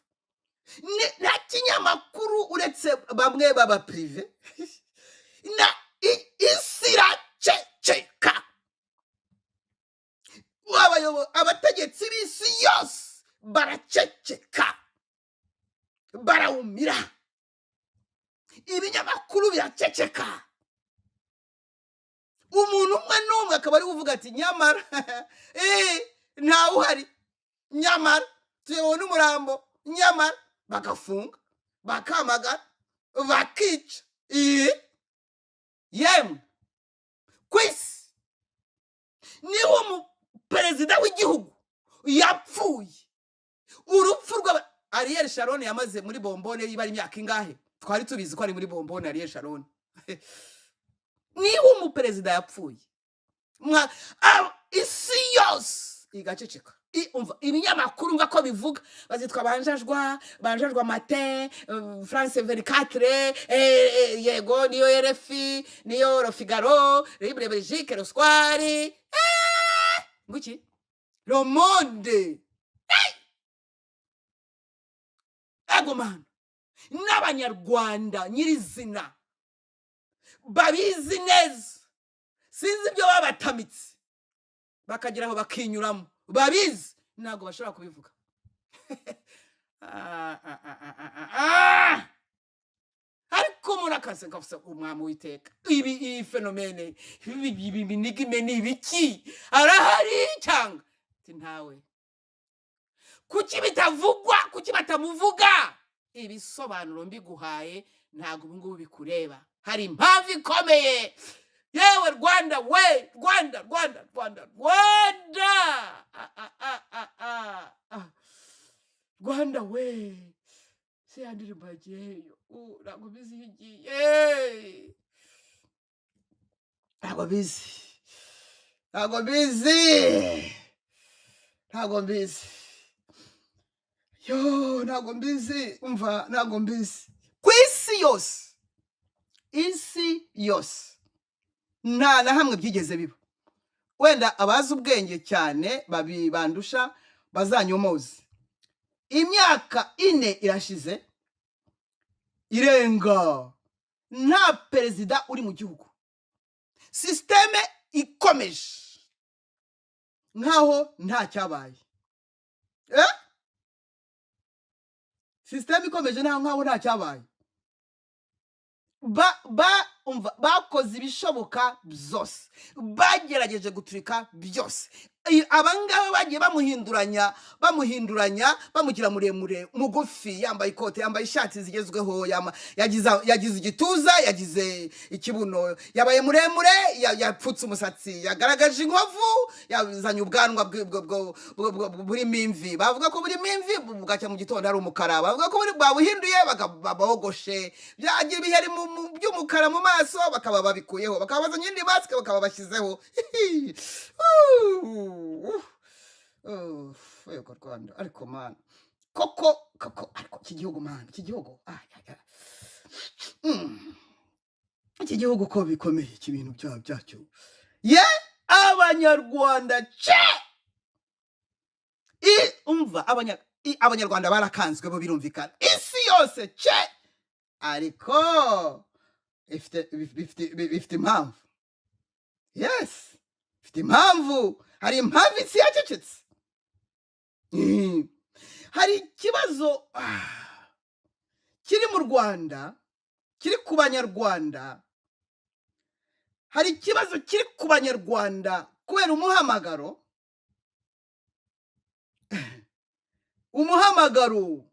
[SPEAKER 2] nta kinyamakuru uretse bamwe baba prive na isi iraceceka. Abategetsi b'isi yose baraceceka, barawumira, ibinyamakuru biraceceka. Umuntu umwe n'umwe akaba ari uvuga ati nyamara ntawe uhari, nyamara tuyabona umurambo, nyamara bagafunga, bakamagana, bakica. Yemwe ku isi niwo perezida w'igihugu yapfuye. Urupfu rwa Ariel Sharon yamaze muri bombone yibari imyaka ingahe? Twari tubizi ko ari muri bombone Ariel Sharon. Niwo umuperezida yapfuye, isi yose igaceceka. Umva ibinyamakuru mva ko bivuga, bazitwa banjajwa Matin, France 24, yego niyo RFI, niyo Le Figaro, Libre Belgique, Le Soir, nguki Le Monde. Agomana n'abanyarwanda nyirizina babizi neza, sinzi ibyo babatamitse bakagira aho bakinyuramo, babizi ntago bashobora kubivuga. Ariko murakase kafisa umwami witeka. Iyi fenomene ibi binigime ni biki arahari cyangwa ntawe? Kuki bitavugwa, kuki batamuvuga? Ibisobanuro mbiguhaye ntago ubungubu bikureba, hari impamvu ikomeye. Yewe Rwanda we, Rwanda Rwanda we, se yandirimbo yagiyeyo ntago bizi igiye, ntago bizi yo, ntago mbizi. Umva ntago mbizi. Ku isi yose nta na hamwe byigeze biba. Wenda abazi ubwenge cyane bandusha bazanyomoze. Imyaka 4 irashize irenga nta perezida uri mu gihugu, systeme ikomeje nkaho nta cyabaye. Systeme ikomeje nkaho nta cyabaye. Bakoze ibishoboka byose, bagerageje guturika byose. Abangaba bagiye bamuhinduranya bamugira muremure mugufi, yambaye ikote, yambaye ishati zigezweho, yagize igituza, yagize ikibuno, yabaye muremure, yapfutse umusatsi, yagaragaje inkovu, yazanye ubwanwa burimo imvi. Bavuga ko burimo imvi, bugacya mu gitondo ari umukara. Bavuga ko babuhinduye babogoshe, byagira ibiheri mu by'umukara mu maso, bakaba babikuyeho, bakaba bazanye indi mask bakaba bashyizeho. Yego Rwanda, ariko man koko ariko iki gihugu man, iki gihugu iki gihugu ko bikomeye, iki bintu byacyo abanyarwanda umva abanyarwanda barakanzwe bo birumvikana, isi yose ariko bifite impamvu. Yes, bifite impamvu. Hari impamvu isi yacecetse. Hari ikibazo kiri mu Rwanda, kiri ku banyarwanda. Hari ikibazo kiri ku banyarwanda kubera umuhamagaro. Umuhamagaro.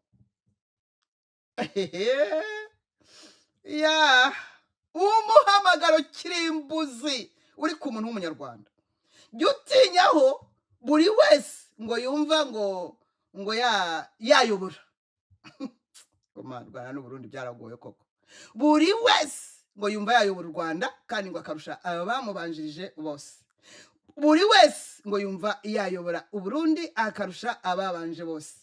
[SPEAKER 2] Ya, umuhamagaro kirimbuzi uri ku muntu w'umunyarwanda. Jya utinyaho buri wese ngo yumva ngo yayobora. Rwanda n'Uburundi byaragoye koko. Buri wese ngo yumva yayobora u Rwanda kandi ngo akarusha abamubanjirije bose. Buri wese ngo yumva yayobora Uburundi akarusha ababanje bose.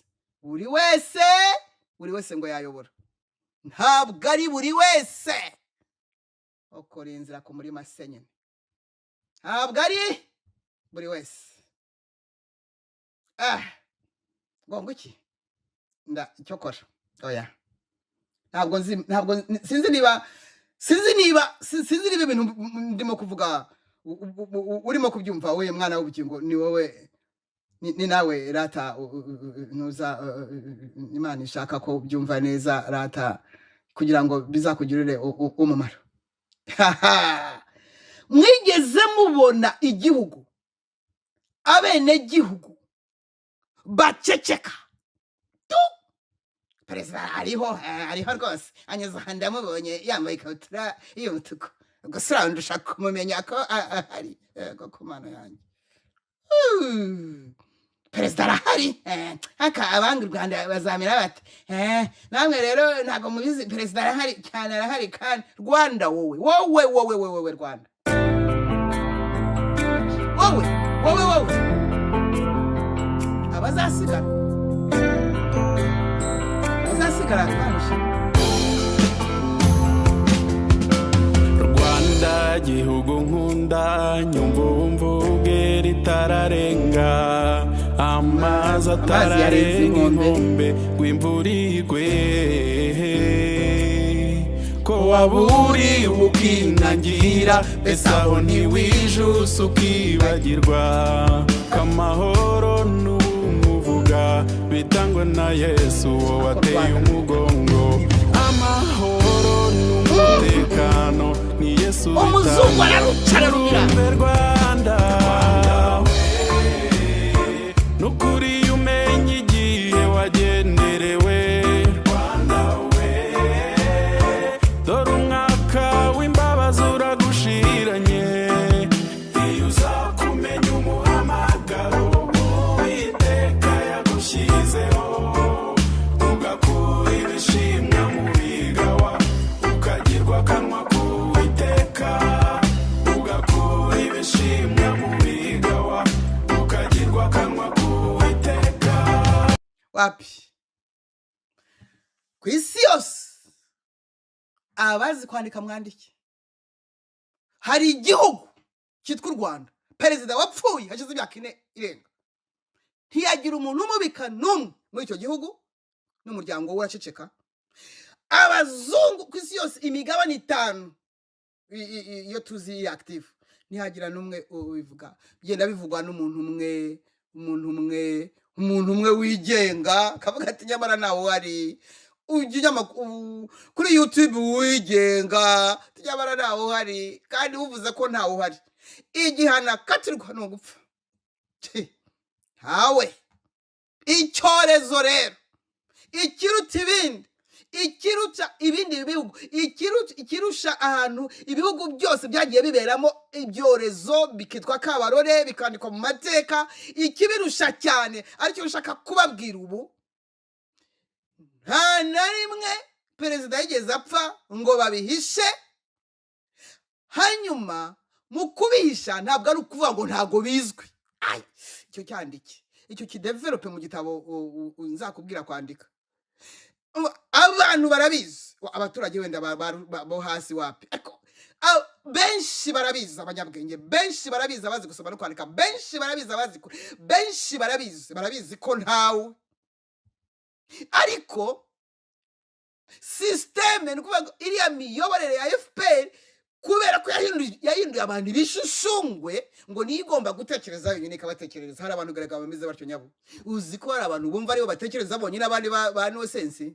[SPEAKER 2] Buri wese ngo yayobora. Ntabwo ari buri wese. Okora inzira ku murima senyene. Ntabwo ari buri wese. Ngo iki? Icyo kora. Oya. Ntabwo sinzi niba ibintu ndimo kuvuga urimo kubyumva we mwana w'ubugingo ni wowe ni nawe rata nuza Imana ishaka ko byumva neza rata kugira ngo bizakugirire umumaro. Mwigeze mubona igihugu abene gihugu baceceka? Perezida ariho rwose anyuze ndamubonye yambaye ikabutura y'umutuku. Gusa ndashaka kumumenya ko ari ku mana yanjye. Perezida arahari. Abanga u Rwanda bazamira bati namwe rero ntago mubizi perezida arahari cyane, arahari kandi Rwanda wowe Rwanda wowe abazasigara
[SPEAKER 1] Rwanda gihugu nkunda, nyumva umvuge ritararenga, amazi atararenga inkombe rw'imvura igwe, ko waburi ukinangira mbese aho ntiwijuse ukibagirwa, kamahoro n'umuvuga bitangwa na Yesu uwo wateye umugongo, amahoro n'umutekano ni Yesu
[SPEAKER 2] umuzungu ararucararumira
[SPEAKER 1] Rwanda nukuri umenye igihe wagenerewe, Rwanda we dore umwaka w'imbabazi uragushiranye, iyo uzakumenya umuhamagaro Uwiteka yagushyizeho, ugakura ibishimwa mu bigawa, ukagirwa akanwa k'Uwiteka, ugakura ibishimwa mu bigawa, ukagirwa akanwa k'Uwiteka.
[SPEAKER 2] wapi ku isi yose abazi kwandika mwandike. Hari igihugu cyitwa u Rwanda, perezida wapfuye hashize imyaka 4 irenga, ntiyagira umuntu umubika n'umwe muri icyo gihugu, n'umuryango we uraceceka. Abazungu ku isi yose imigabane 5 iyo tuzi active, ntihagira n'umwe ubivuga. Bigenda bivugwa n'umuntu umwe wigenga, kavuga ati nyamara nawe wari ujya kuri YouTube wigenga, nyamara nawe uhari kandi uvuze ko ntawe uhari, igihana katirwa no gupfa. Hawe icyorezo rero ikiruta ibindi, ikiruta ibindi bihugu, ikirusha ahantu ibihugu byose byagiye biberamo ibyorezo bikitwa kabarore bikandikwa mu mateka, ikibirusha cyane aricyo ushaka kubabwira ubu, nta na rimwe perezida yigeze apfa ngo babihishe. Hanyuma mu kubihisha ntabwo ari ukuvuga ngo ntago bizwi. Icyo cyandike, icyo kidevelope mu gitabo nzakubwira kwandika. Abantu barabizi, abaturage wenda bo hasi wapi, benshi barabizi, abanyabwenge benshi barabizi, abazi gusoma no kwandika benshi barabizi, benshi barabizi ko ntawe. Ariko systeme, ni ukuvuga iriya miyoborere ya FPR, kubera ko yahinduye abantu ibishushungwe, ngo niyo igomba gutekereza yonyine ikabatekereza. Hari abantu garagara bameze batyo nyabo. Uzi ko hari abantu bumva aribo batekereza bonyine, abandi ba nonsense.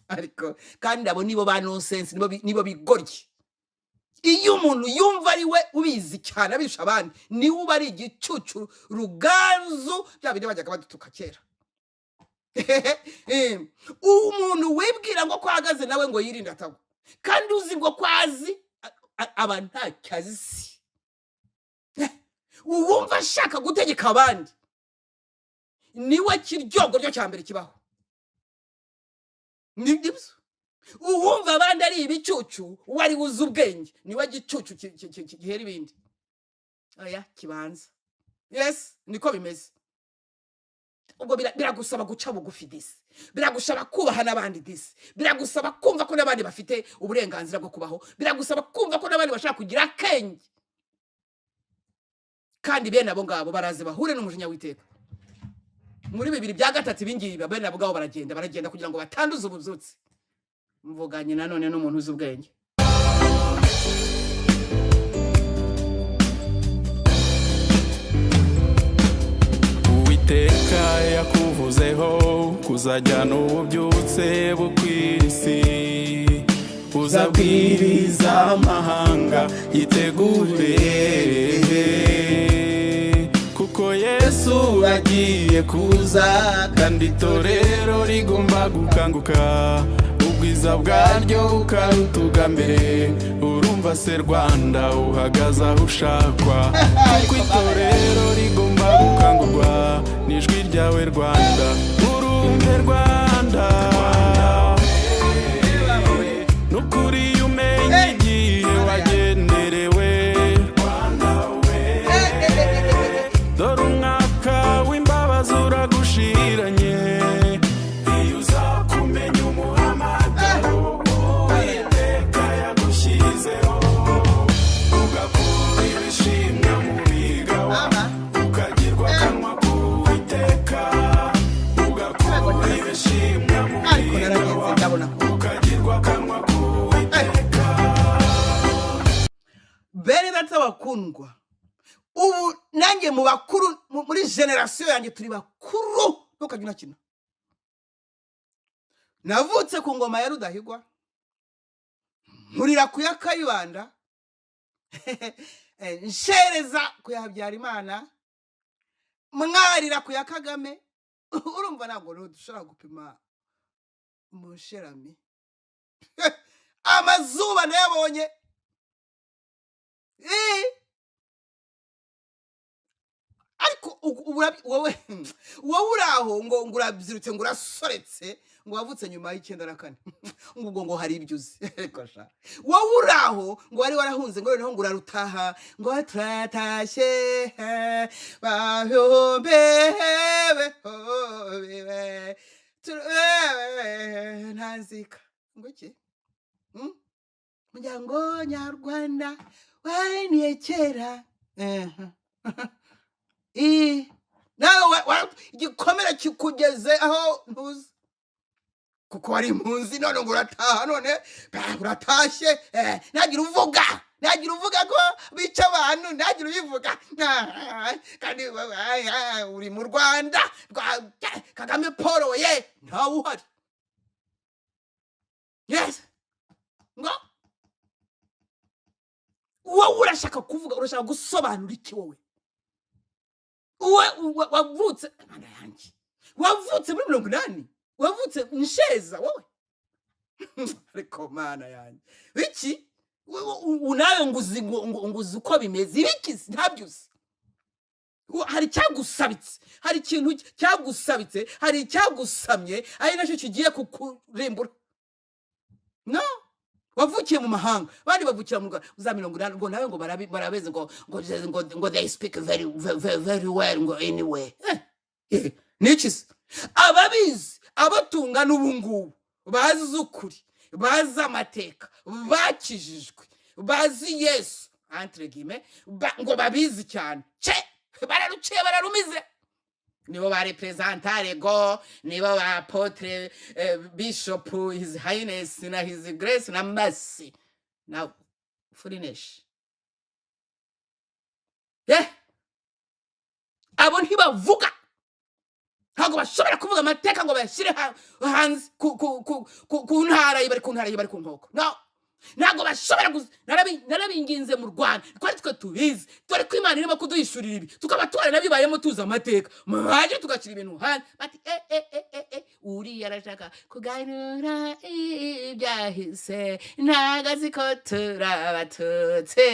[SPEAKER 2] Ariko kandi abo nibo ba nonsense, nibo bigoryi. Iyo umuntu yumva ari we ubizi cyane abisha abandi, niwe uba ari igicucu ruganzu, bya bindi bajyaga badutuka kera. Umuntu wibwira ngo kwagaze nawe ngo yirinde atagwa, kandi uzi ngo kwazi aba nta cyazi. Uwumva ashaka gutegeka abandi niwe kiryogo ryo cyambere kibaho. Nibyo uwumva abandi ari ibicucu, wari uzi ubwenge, niwe gicucu gihera ibindi. Oya kibanza. Yes, niko bimeze. Ubwo biragusaba guca bugufi disi, biragusaba kubaha n'abandi disi, biragusaba kumva ko n'abandi bafite uburenganzira bwo kubaho, biragusaba kumva ko n'abandi bashaka kugira akenge. Kandi bene abo ngabo baraze bahure n'umujinya w'iteka. Muri 2/3 ibingibi bene abo ngabo baragenda kugira ngo batanduze ububyutsi. Mvuganye nanone n'umuntu uzi ubwenge.
[SPEAKER 1] Uwiteka yakuvuzeho kuzajyana ububyutse bukwisi, uzabwiriza amahanga yitegure, kuko Yesu agiye kuza, kandi itorero rigomba gukanguka, ubwiza bwaryo bukarutuga mbere. Urumva se Rwanda uhagaze aho ushakwa, kuko itorero rigomba gukangurwa n'ijwi ryawe Rwanda. Urumve Rwanda, nukuri umenye igihe wagenderewe. Dore umwaka w'imbabazi uragushiranye, iyo uzakumenya umuhamagaro Uwiteka yagushyizeho, ugakura ibishimwa mu bigawa, ukagirwa akanwa k'Uwiteka, ugakura ibishimwa mu bigawa, ukagirwa akanwa k'Uwiteka.
[SPEAKER 2] Bene data bakundwa, ubu nanjye mu bakuru muri generation yanjye turi bakuru, ntukajya unakina. Navutse ku ngoma ya Rudahigwa, nkurira ku ya Kayibanda, nshereza ku ya Habyarimana, mwarira ku ya Kagame. Urumva ntabwo dushobora gupima umusherami. Amazuba nayabonye. Ariko wowe uraho ngo urabyirutse ngo urasoretse ngo wavutse nyuma y'94 ngo hari ibyo uzi. Ariko sha wowe uraho ngo wari warahunze ngo noneho ngo urarutaha ngo tratashye bahombe ntanzika ngo iki muryango nyarwanda waniye kera. Nawe igikomera kikugeze aho ntuzi, kuko wari impunzi none ngo urataha, none uratashye. Nagira uvuga ko bica abantu, nagira ubivuga kandi uri mu Rwanda Kagame Paul ye ntawe uhari. Yes, ngo wowe urashaka kuvuga, urashaka gusobanura iki wowe? Wavutse mana yanjye, wavutse muri 80, wavutse nsheza wowe. Ariko mana yanjye iki unayo nguzi uko bimeze ibiki ntabyuze. Hari cyagusabitse, hari ikintu cyagusabitse, hari cyagusamye, ari nacyo kigiye kukurimbura. No, wavukiye mu mahanga, bandi bavukira mu Rwanda. Uza 80 ngo nawe ngo barabeze ngo they speak very well ngo anyway. Nichis ababizi abatunga n'ubungubu bazi ukuri, bazi amateka, bakijijwe, bazi Yesu entre guillemets, ngo babizi cyane. Bararuciye bararumize. nibo ba representare go, nibo ba apotre bishop his highness na his grace na mercy na furinesh. Abo ntibavuga, ntabwo bashobora kuvuga amateka ngo bashyire hanze ku ntara bari ku ntara bari ku nkoko. No, ntabwo bashobora narabinginze mu Rwanda twari twe tubizi, twari ko Imana irimo kuduhishurira ibi tukaba twaranabibayemo tuzi amateka, mwaje tugashyira ibintu hanze bati uriya arashaka kuganura ibyahise ntago azi ko turabatutse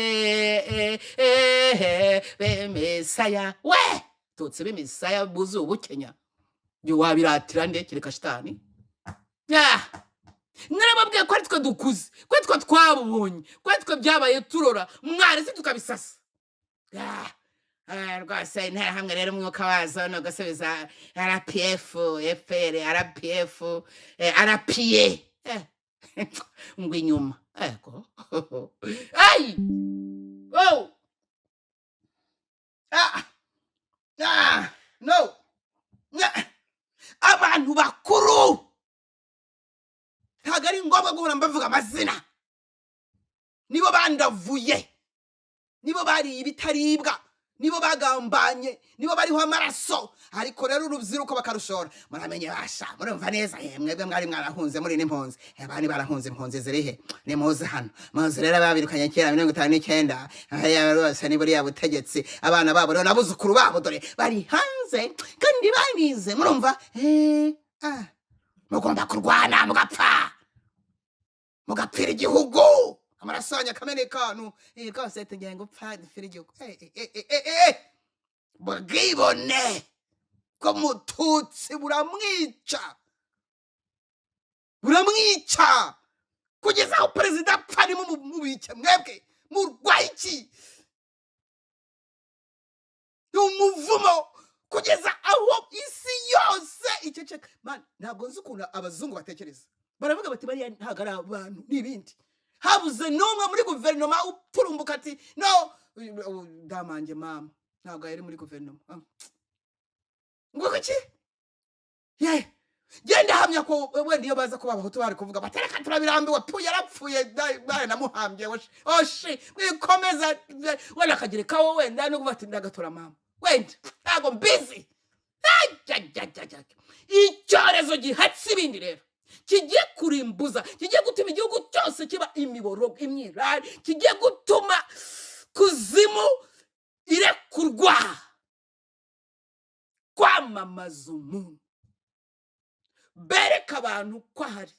[SPEAKER 2] b'Mesaya. We tutse b'Mesaya buze ubukenya byo wabiratira nde kereka shitani. Narababwiye ko ari twe dukuze, ko twe twabubonye, ko twe byabaye turora mwarese tukabisasa. Rwose ntara hamwe rero umwuka wazo no gasebeza RPF, FPR, RPF, RPA. Ngwe inyuma. Ego. Ay! Oh! No! Abantu bakuru ntabwo ari ngombwa guhora mbavuga amazina, nibo bandavuye, nibo bariye ibitaribwa, nibo bagambanye, nibo bariho amaraso. Ariko rero urubyiruko bakarushora, muramenye basha, murumva neza mwebwe mwari mwarahunze muri n'impunzi, abandi barahunze impunzi zirihe nimuze hano. Muzi rero babirukanye kera 59 aya rwose ni buriya butegetsi, abana babo rero nabuzukuru babo dore bari hanze kandi banize. Murumva mugomba kurwana mugapfira igihugu, amaraso yanyu akameneka. Rwose tugiye gupfa dupfira igihugu. Bwibone ko mututsi buramwica kugeza aho perezida apfa mubice. Mwebwe murwaye iki? Umuvumo kugeza aho isi yose iceceka. Man, ntabwo nzi ukuntu abazungu batekereza. Baravuga bati bariya ntabwo ari abantu n'ibindi. Habuze n'umwe muri guverinoma upfurumbuka ati no damange mama ntabwo yari muri guverinoma. Ngo iki? Genda hamya ko wenda iyo baza kuba abahutu bari kuvuga batereka turabirambiwe yarapfuye baye namuhambye. Oshi mwikomeza wenda kagereka wowe wenda no kuvuga ati ndagatora mama wenda ntabwo mbizi. Icyorezo gihatse ibindi rero kigiye kurimbuza, kigiye gutuma igihugu cyose kiba imiboro imyirari, kigiye gutuma kuzimu irekurwa. Kwamamaza umuntu, bereka abantu ko ahari,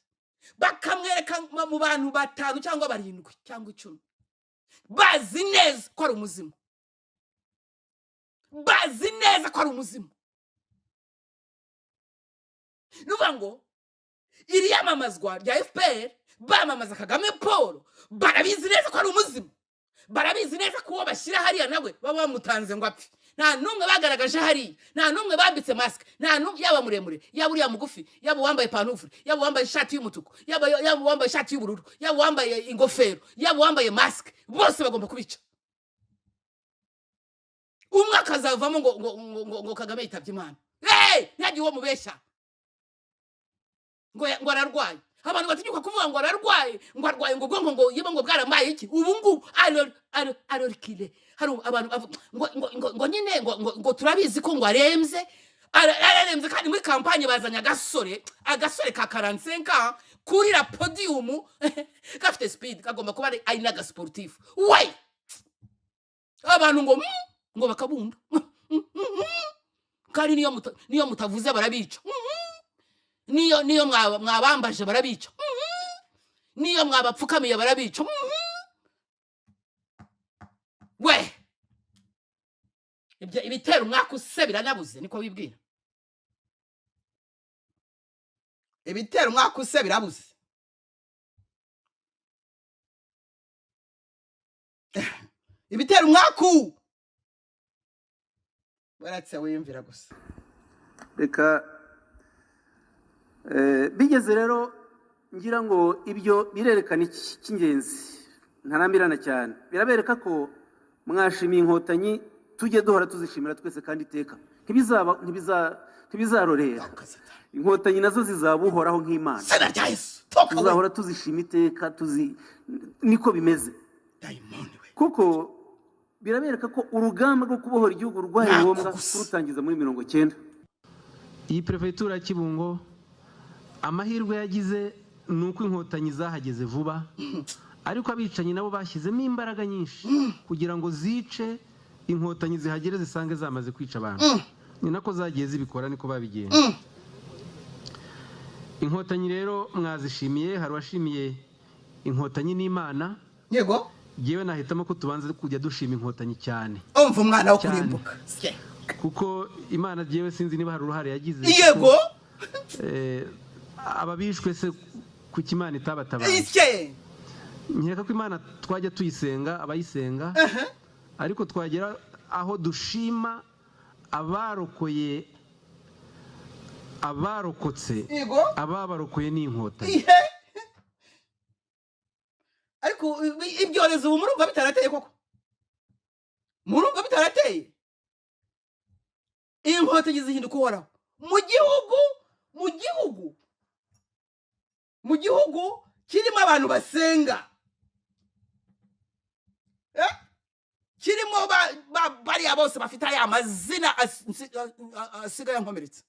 [SPEAKER 2] bakamwereka mu bantu 5 cyangwa 7 cyangwa 10 bazi neza ko ari umuzimu, bazi neza ko ari umuzimu. Nuvuga ngo iri yamamazwa rya FPR bamamaza Kagame Paul, barabizi neza ko ari umuzimu, barabizi neza ko uwo bashyira hariya nawe baba bamutanze ngo apfe. Nta numwe bagaragaje hari, nta numwe bambitse mask, nta numwe yaba muremure, yaba uriya mugufi, yaba wambaye pantufure, yaba wambaye ishati y'umutuku, yaba wambaye ishati y'ubururu, yaba wambaye ingofero, yaba wambaye mask, bose bagomba kubica. Umwe akazavamo ngo Kagame yitabye Imana. Ntagiye uwo mubeshya ngo ararwaye. Abantu batinyuka kuvuga ngo ararwaye, ngo arwaye ngo bwonko ngo yiba ngo bwaramaye iki. Ubu ngubu arorikile hari abantu ngo nyine ngo turabizi ko ngo aremze kandi muri kampanye bazanya agasore ka 45 kuri la podium gafite speed kagomba kuba ari naga sportif. We abantu ngo bakabunda kandi niyo mutavuze barabica, niyo mwabambaje barabica, niyo mwabapfukamiye barabica. We ibitero umwaka use biranabuze, niko bibwira. Ibitero umwaka use birabuze. Ibitero umwaka baratse wiyumvira gusa.
[SPEAKER 3] Reka bigeze rero ngira ngo ibyo birerekana icy'ingenzi ntarambirana cyane, birabereka ko mwashimiye inkotanyi, tujye duhora tuzishimira twese kandi iteka. ntibizarorera. Inkotanyi nazo zizabuhoraho nk'Imana, tuzahora tuzishima iteka, niko bimeze. Kuko birabereka ko urugamba rwo kubohora igihugu rwari ngombwa kurutangiza muri 90.
[SPEAKER 4] Iyi prefegitura ya Kibungo amahirwe yagize nuko inkotanyi zahageze vuba, ariko abicanyi nabo bashyizemo imbaraga nyinshi kugira ngo zice inkotanyi zihagere zisange zamaze kwica abantu. Ni nako zagiye zibikora, niko babigenza. Inkotanyi rero mwazishimiye, hari washimiye inkotanyi n'Imana.
[SPEAKER 2] Yego.
[SPEAKER 4] Yewe nahitamo ko tubanze kujya dushima inkotanyi cyane.
[SPEAKER 2] Umva umwana wo kurimbuka.
[SPEAKER 4] Kuko Imana yewe sinzi niba hari uruhare yagize.
[SPEAKER 2] Yego.
[SPEAKER 4] Ababishwe se ku Imana itabatabaye. Nkeka ko Imana twajya tuyisenga, abayisenga, ariko twagera aho dushima abarokotse, ababarokoye n'inkotanyi.
[SPEAKER 2] Ariko ibyorezo ubu murumva bitarateye koko? Murumva bitarateye? Inkotanyi zihinduka uhoraho mu gihugu kirimo abantu basenga, kirimo bariya bose bafite aya mazina asigaye nkomeretsa,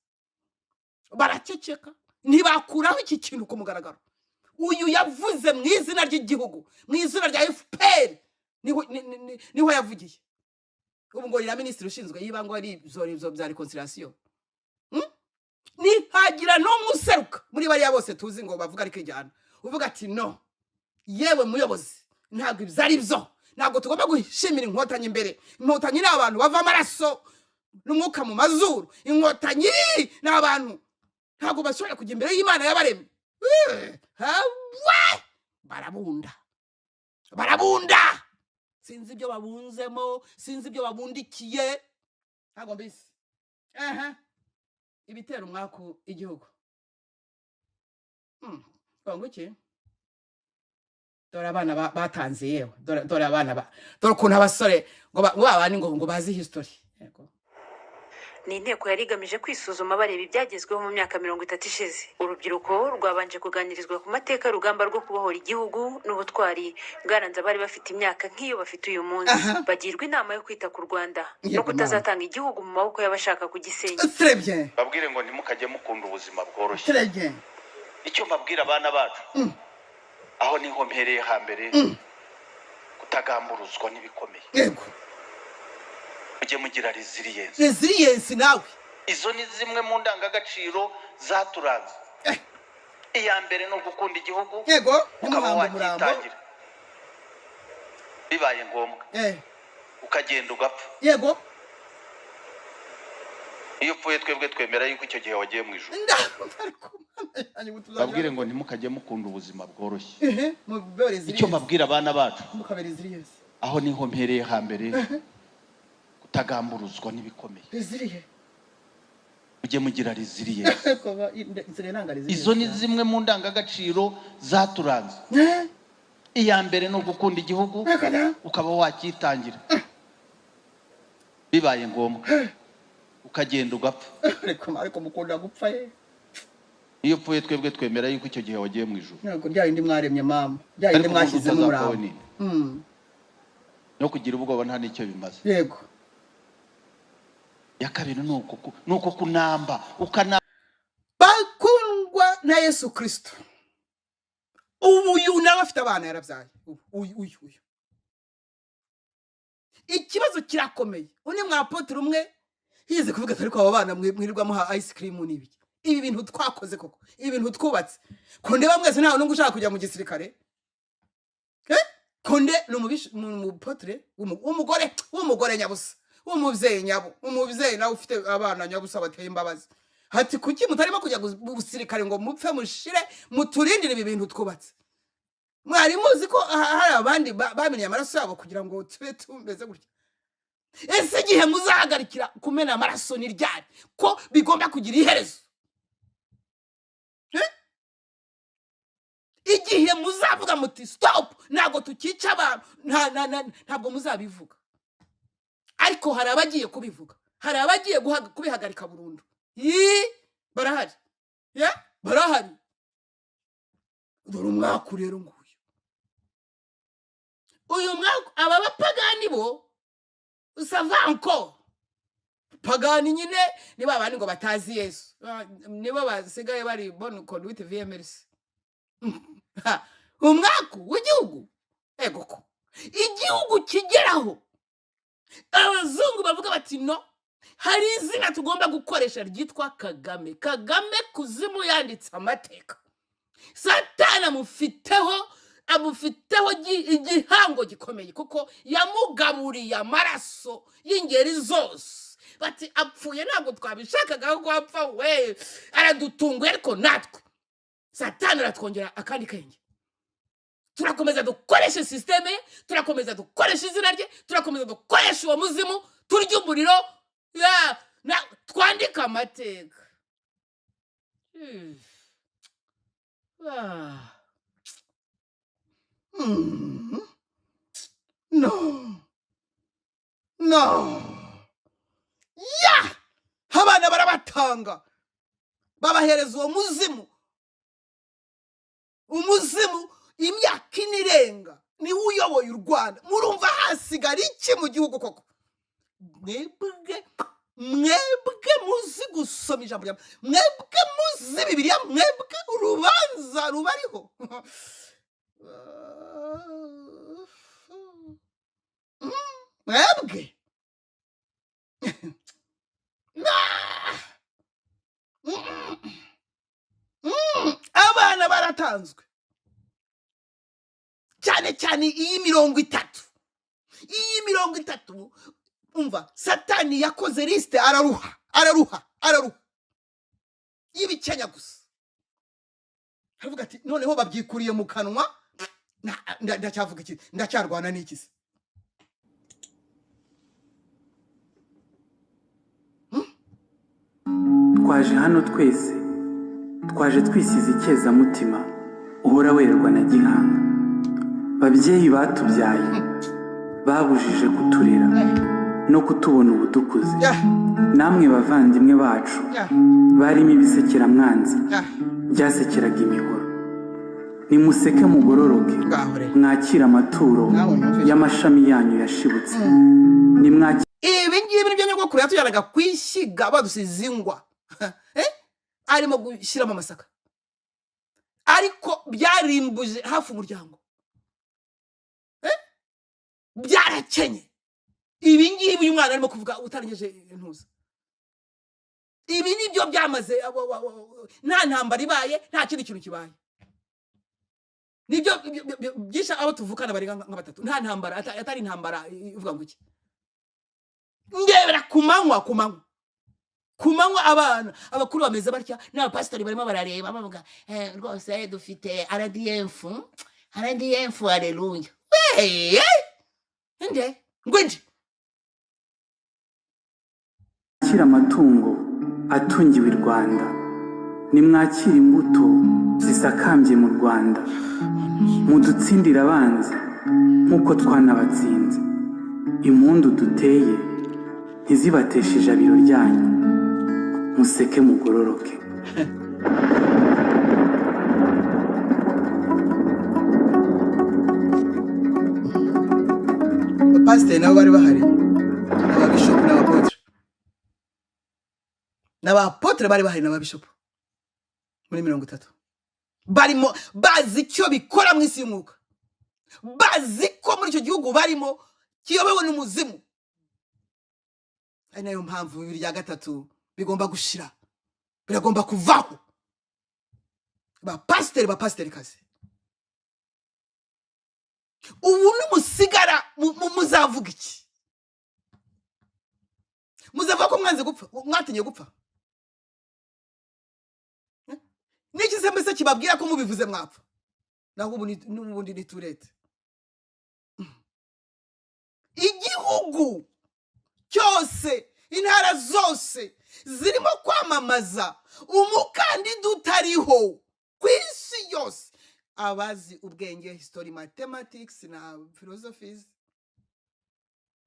[SPEAKER 2] baraceceka ntibakuraho iki kintu ku mugaragaro. Uyu yavuze mu izina ry'igihugu, mu izina rya FPR, niho yavugiye. Ubu ngo ira minisitiri ushinzwe yibango ari ibyo bya reconciliation. Nihagira no museruka muri bariya bose tuzi ngo bavuga ariko ijyana, uvuga ati no, yewe muyobozi, ntabwo ibyari byo, ntabwo tugomba gushimira inkotanyi imbere. Inkotanyi ni abantu bava amaraso n'umwuka mu mazuru. Inkotanyi ni abantu ntabwo bashobora kujya imbere y'Imana yabaremye. Barabunda, sinzi ibyo babunzemo, sinzi ibyo babundikiye, ntabwo mbisi. Ibitera umwaku igihugu. Banguki? Dore abana batanze yewe, dore abana dore ukuntu abasore ngo babani ngo bazi history. Yego.
[SPEAKER 5] Ni inteko yari igamije kwisuzuma bareba ibyagezweho mu myaka 30 ishize. Urubyiruko rwabanje kuganirizwa ku mateka y'urugamba rwo kubohora igihugu n'ubutwari bwaranze abari bafite imyaka nk'iyo bafite uyu munsi. Bagirwa inama yo kwita ku Rwanda no kutazatanga igihugu mu maboko y'abashaka kugisenya.
[SPEAKER 2] Très bien.
[SPEAKER 6] Babwire ngo ntimukajye mukunda ubuzima bworoshye.
[SPEAKER 2] Très bien.
[SPEAKER 6] Icyo mbabwira abana bacu, aho niho mpereye hambere, kutagamburuzwa n'ibikomeye.
[SPEAKER 2] Yego.
[SPEAKER 6] Mujye mugira resilience.
[SPEAKER 2] Resilience nawe.
[SPEAKER 6] Izo ni zimwe mu ndangagaciro zaturanze. Iya mbere no gukunda igihugu.
[SPEAKER 2] Yego.
[SPEAKER 6] Ukaba wakitangira. Bibaye ngombwa. Ukagenda ugapfa.
[SPEAKER 2] Yego.
[SPEAKER 6] Iyo upfuye twebwe twemera yuko icyo gihe wagiye mu ijuru. Babwire ngo ntimukajye mukunda ubuzima bworoshye. Icyo mbabwira abana bacu, aho niho mpereye hambere, kutagamburuzwa n'ibikomeye. Mujye mugira resilience. Izo ni zimwe mu ndangagaciro zaturanze. Iya mbere no gukunda igihugu, ukaba wakitangira. Bibaye ngombwa ukagenda ugapfa.
[SPEAKER 2] Ariko mukunda gupfa ye.
[SPEAKER 6] Iyo upfuye twebwe twemera yuko icyo gihe wagiye mu ijuru.
[SPEAKER 2] Ntabwo byayindi mwaremye mama, byayindi mwashyize mu murabo.
[SPEAKER 6] No kugira ubwoba nta nicyo bimaze.
[SPEAKER 2] Yego.
[SPEAKER 6] Ya kabiri nuko kunamba
[SPEAKER 2] bakundwa na Yesu Kristo. Uyu nawe afite abana yarabyaye. Uyu. Ikibazo kirakomeye. Une mwapotre umwe yize kuvuga ariko abo bana mwirirwa muha ice cream n'ibiki. Ibi bintu twakoze koko, ibi bintu twubatse. Konde bamwese ntawe nungu ushaka kujya mu gisirikare. Konde mu potre umugore nyabusa, umuvyeyi nyabo, umuvyeyi nawe ufite abana nyabusa bateye imbabazi. Hati kuki mutarimo kujya mu gisirikare ngo mupfe mushire muturindire ibi bintu twubatse. Mwari muzi ko hari abandi bamenye amaraso yabo kugira ngo tube tumeze gutya. Ese gihe muzahagarikira kumena amaraso ni ryari ko bigomba kugira iherezo? Igihe muzavuga muti stop, nago tukica abantu, ntabwo muzabivuga. Ariko hari abagiye kubivuga, hari abagiye kubihagarika burundu. Barahari, barahari. Dore umwaka rero nguyu, uyu mwaka aba bapagani bo usavanko pagani nyine ni babandi ngo batazi Yesu, nibo basigaye bari bonne conduite VMRC. Umwaka w'igihugu, egoko igihugu kigeraho abazungu bavuga bati no, hari izina tugomba gukoresha ryitwa Kagame. Kagame kuzimu yanditse amateka. Satani amufiteho igihango gikomeye kuko yamugaburiye amaraso y'ingeri zose. Bati apfuye ntabwo twabishakaga ko apfa, we aradutunguye, ariko natwe Satani aratwongera akandi kenge. Turakomeza dukoresha systeme ye, turakomeza dukoresha izina rye, turakomeza dukoresha uwo muzimu, turya umuriro, twandika amateka. No. Abana barabatanga, babahereza uwo muzimu. Umuzimu imyaka inirenga niwe uyoboye u Rwanda. Murumva hasigara iki mu gihugu koko? Mwebwe muzi gusoma ijambo rya, mwebwe muzi Bibiliya, mwebwe urubanza rubariho. Mwebwe abana baratanzwe cyane iyi 30 umva. Satani yakoze liste, araruha y'ibikenya gusa. Aravuga ati noneho babyikuriye mu kanwa, ndacyavuga iki, ndacyarwana n'iki se?
[SPEAKER 7] Twaje hano twese, twaje twisize icyezamutima, uhora wererwa na Gihanga. Babyeyi batubyaye babujije kuturera no kutubona ubudukuze. Namwe bavandimwe bacu barimo ibisekeramwanzi byasekeraga imihoro, nimuseke mugororoke, mwakira amaturo y'amashami yanyu yashibutse.
[SPEAKER 2] Ibi ngibi nibyo nyogokuru yatujyanaga kwishyiga badusize ingwa, arimo gushyiramo amasaka, ariko byarimbuje hafi umuryango, byarakenye. Ibi ngibi uyu mwana arimo kuvuga utarengeje intuza. Ibi nibyo byamaze, nta ntambara ibaye, nta kindi kintu kibaye. Nibyo byisha abo tuvukana bari nka batatu, nta ntambara, atari intambara ivuga ngo iki. Ndebera kumanywa abana abakuru bameze batya, n'abapastori barimo barareba bavuga rwose dufite RDF, haleluya. Ngwende
[SPEAKER 7] mwakira amatungo atungiwe i Rwanda, nimwakira imbuto zisakambye mu Rwanda. Mudutsindira abanzi nk'uko twanabatsinze. Impundu duteye ntizibateshe ijabiro ryanyu, museke mugororoke.
[SPEAKER 2] Pastor nabo bari bahari, n'ababishop n'abapotre bari bahari, n'ababishop muri 30 barimo bazi icyo bikora mu isi y'umwuka, bazi ko muri icyo gihugu barimo kiyobewe n'umuzimu. Ari nayo mpamvu 2/3 bigomba gushira, biragomba kuvaho. Bapasiteri kazi, ubu nimusigara muzavuga iki? Muzavuga ko mwanze gupfa, mwatinye gupfa? Niki se mbese kibabwira ko mubivuze mwapfa? Naho ubundi ni turete. Igihugu cyose, intara zose zirimo kwamamaza umukandida utariho ku isi yose. Abazi ubwenge, history, mathematics na philosophies,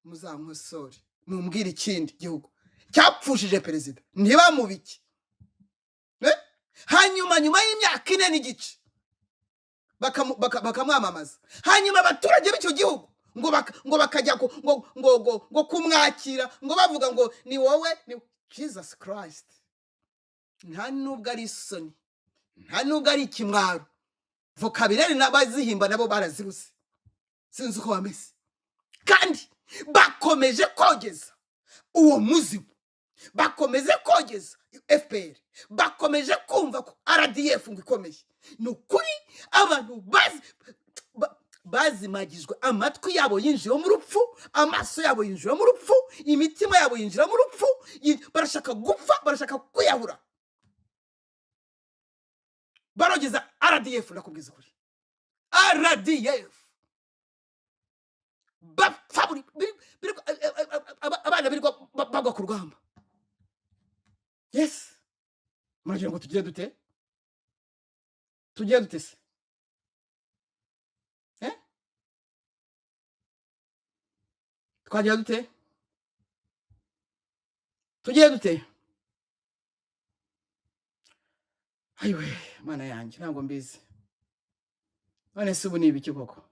[SPEAKER 2] muzankosore mumbwira ikindi gihugu. cyapfushije perezida ntibamubike. Hanyuma nyuma y'imyaka 4 n'igice bakamwamamaza, hanyuma abaturage b'icyo gihugu ngo bakajya ngo kumwakira, ngo bavuga ngo ni wowe ni Jesus Christ. Nta nubwo ari isoni, nta nubwo ari ikimwaro. Vocabulary n'abazihimba nabo baraziruse, sinzi uko bameze. Kandi bakomeje kogeza uwo muzimu, bakomeze kogeza FPR, bakomeje kumva ko RDF ngo ikomeye. Nukuri abantu bazimagijwe, amatwi yabo yinjiye mu rupfu, amaso yabo yinjiye mu rupfu, imitima yabo yinjira mu rupfu, barashaka gupfa, barashaka kuyahura. Barogeza RDF, nakubwiza kuri RDF bapfaburi abana biriko bagwa ku rugamba. Yes, muragira ngo tugire dute se? Twagira dute? Tugire dute? Ayiwe mana yanjye, ntabwo mbizi. None se ubu ni ibiki koko?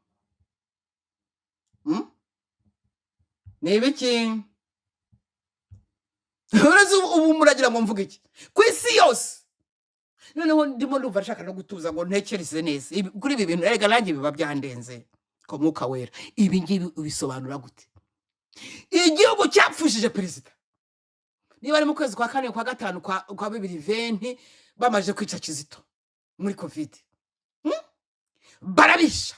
[SPEAKER 2] Ni ibiki? Ubu muragira ngo mvuge iki? Ku isi yose noneho ndimo ndumva nshaka no gutuza ngo ntekereze neza kuri ibi bintu. Erega nanjye biba byandenze ko Mwuka Wera. Ibi ngibi ubisobanura gute? Igihugu cyapfushije perezida, niba ari mu kwezi kwa 4 kwa 5 kwa 2020 bamaje kwica Kizito muri COVID. Barabisha,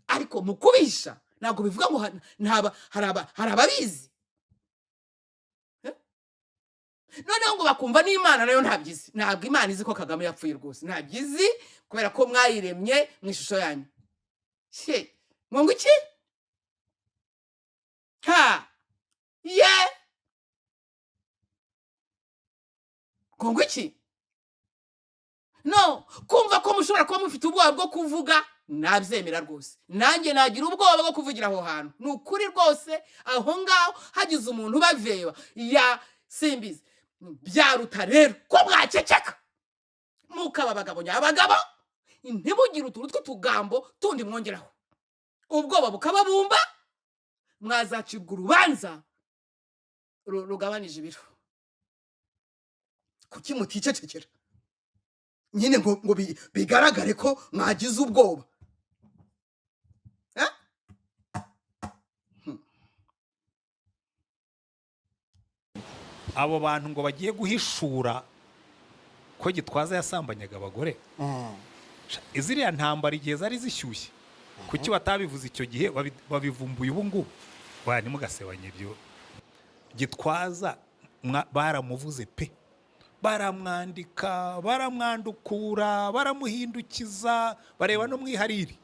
[SPEAKER 2] ariko mu kubisha ntabwo bivuga ngo hari ababizi. Noneho ngo bakumva n'Imana nayo ntabyizi. Ntabwo Imana izi ko Kagame yapfuye rwose, ntabyizi, kubera ko mwayiremye mu ishusho yanyu. Ngo iki? Ngo iki? No, kumva ko mushobora kuba mufite ubwoba bwo kuvuga, nabyemera rwose. Nanjye nagira ubwoba bwo kuvugira aho hantu. Ni ukuri rwose, aho ngaho hagize umuntu baveba ya simbizi byaruta rero ko mwaceceka mukaba abagabo nyabagabo, ntibugire utuntu tw'utugambo tundi mwongeraho, ubwoba bukababumba, mwazacibwa urubanza rugabanije ibiro. Kuki muticecekera nyine ngo bigaragare ko mwagize ubwoba?
[SPEAKER 8] Abo bantu ngo bagiye guhishura ko Gitwaza yasambanyaga abagore. Iziriya ntambara igihe zari zishyushye, kuki batabivuze icyo gihe? Babivumbuye ubu ngubu. Ntimugasebanye ibyo. Gitwaza baramuvuze pe, baramwandika, baramwandukura, baramuhindukiza, bareba no mwihariri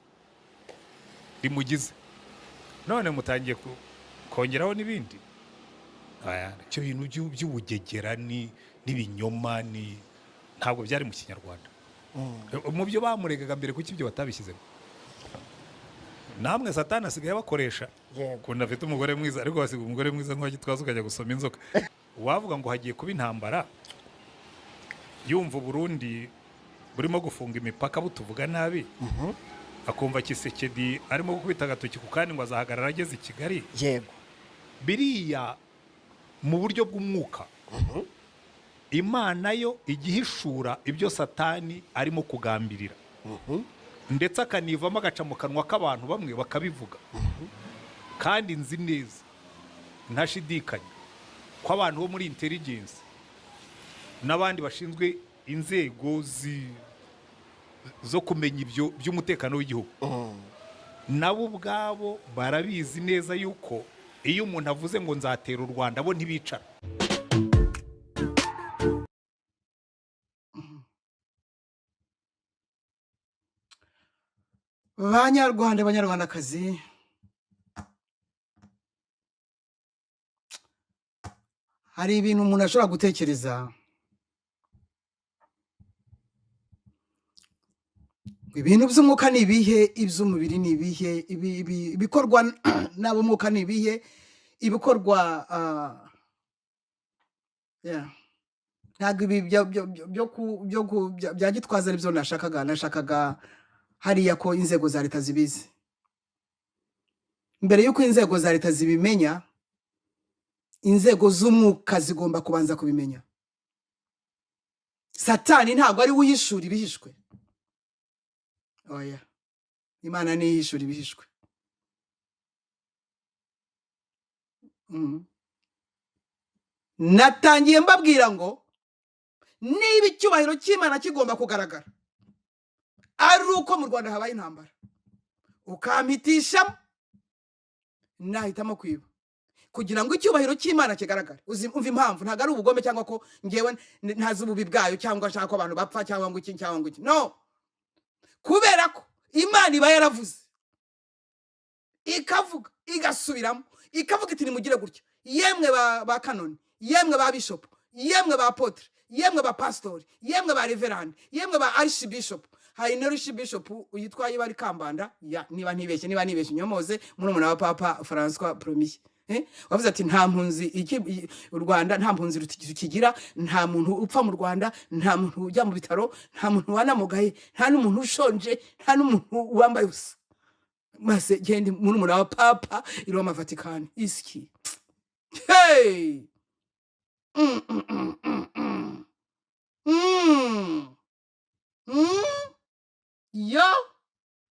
[SPEAKER 8] rimugize. None mutangiye kongeraho n'ibindi. Icyo bintu by'ubugegera n'ibinyoma ntabwo byari mu Kinyarwanda. Mu byo bamuregaga mbere, kuki ibyo batabishyizemo? Namwe Satani asigaye bakoresha kuntu afite umugore mwiza, ariko basiga umugore mwiza nk'uwa Gitwaza ukajya gusoma inzoka. Wavuga ngo hagiye kuba intambara, yumva Burundi burimo gufunga imipaka butuvuga nabi, akumva Kisekedi arimo gukubita agatoki ku kandi ngo azahagarara ageze i Kigali. Biriya mu buryo bw'umwuka, Imana yo igihishura ibyo Satani arimo kugambirira, ndetse akanivamo agaca mu kanwa k'abantu bamwe bakabivuga. Kandi nzi neza, ntashidikanya, ko abantu bo muri intelligence n'abandi bashinzwe inzego zo kumenya ibyo by'umutekano w'igihugu, nabo ubwabo barabizi neza yuko iyo umuntu avuze ngo nzatera u Rwanda bo ntibicara.
[SPEAKER 2] Banyarwanda, banyarwandakazi, hari ibintu umuntu ashobora gutekereza. Ibintu by'umwuka ni ibihe, iby'umubiri ni ibihe, ibikorwa n'abo mwuka ni ibihe, ibikorwa ntabwo ibi bya Gitwaza aribyo nashakaga hariya ko inzego za leta zibizi. Mbere y'uko inzego za leta zibimenya, inzego z'umwuka zigomba kubanza kubimenya. Satani ntabwo ari uyishura ibihishwe. Oya, Imana ni yishura ibihishwe. Natangiye mbabwira ngo niba icyubahiro cy'Imana kigomba kugaragara ari uko mu Rwanda habaye intambara, ukampitisha nahitamo kwiba kugira ngo icyubahiro cy'Imana kigaragare. Umva impamvu, ntabwo ari ubugome cyangwa ko ngewe ntazi ububi bwayo cyangwa nshaka ko abantu bapfa cyangwa ngo iki cyangwa ngo iki. No, kubera ko Imana iba yaravuze ikavuga igasubiramo ikavuga iti nimugire gutya, yemwe ba kanoni, yemwe ba bishop, yemwe ba apotre, yemwe ba pastor, yemwe ba reverend, yemwe ba archbishop. Hari no archbishop uyitwaye bari Kambanda, niba ntibeshye nyomoze muri wa Papa François Premier. Wavuze ati nta mpunzi u Rwanda nta mpunzi rukigira, nta muntu upfa mu Rwanda, nta muntu ujya mu bitaro, nta muntu wanamugaye, nta n'umuntu ushonje, nta n'umuntu wambaye ubusa. Mase gende muri wa Papa i Roma Vatican iski. Hey! Yo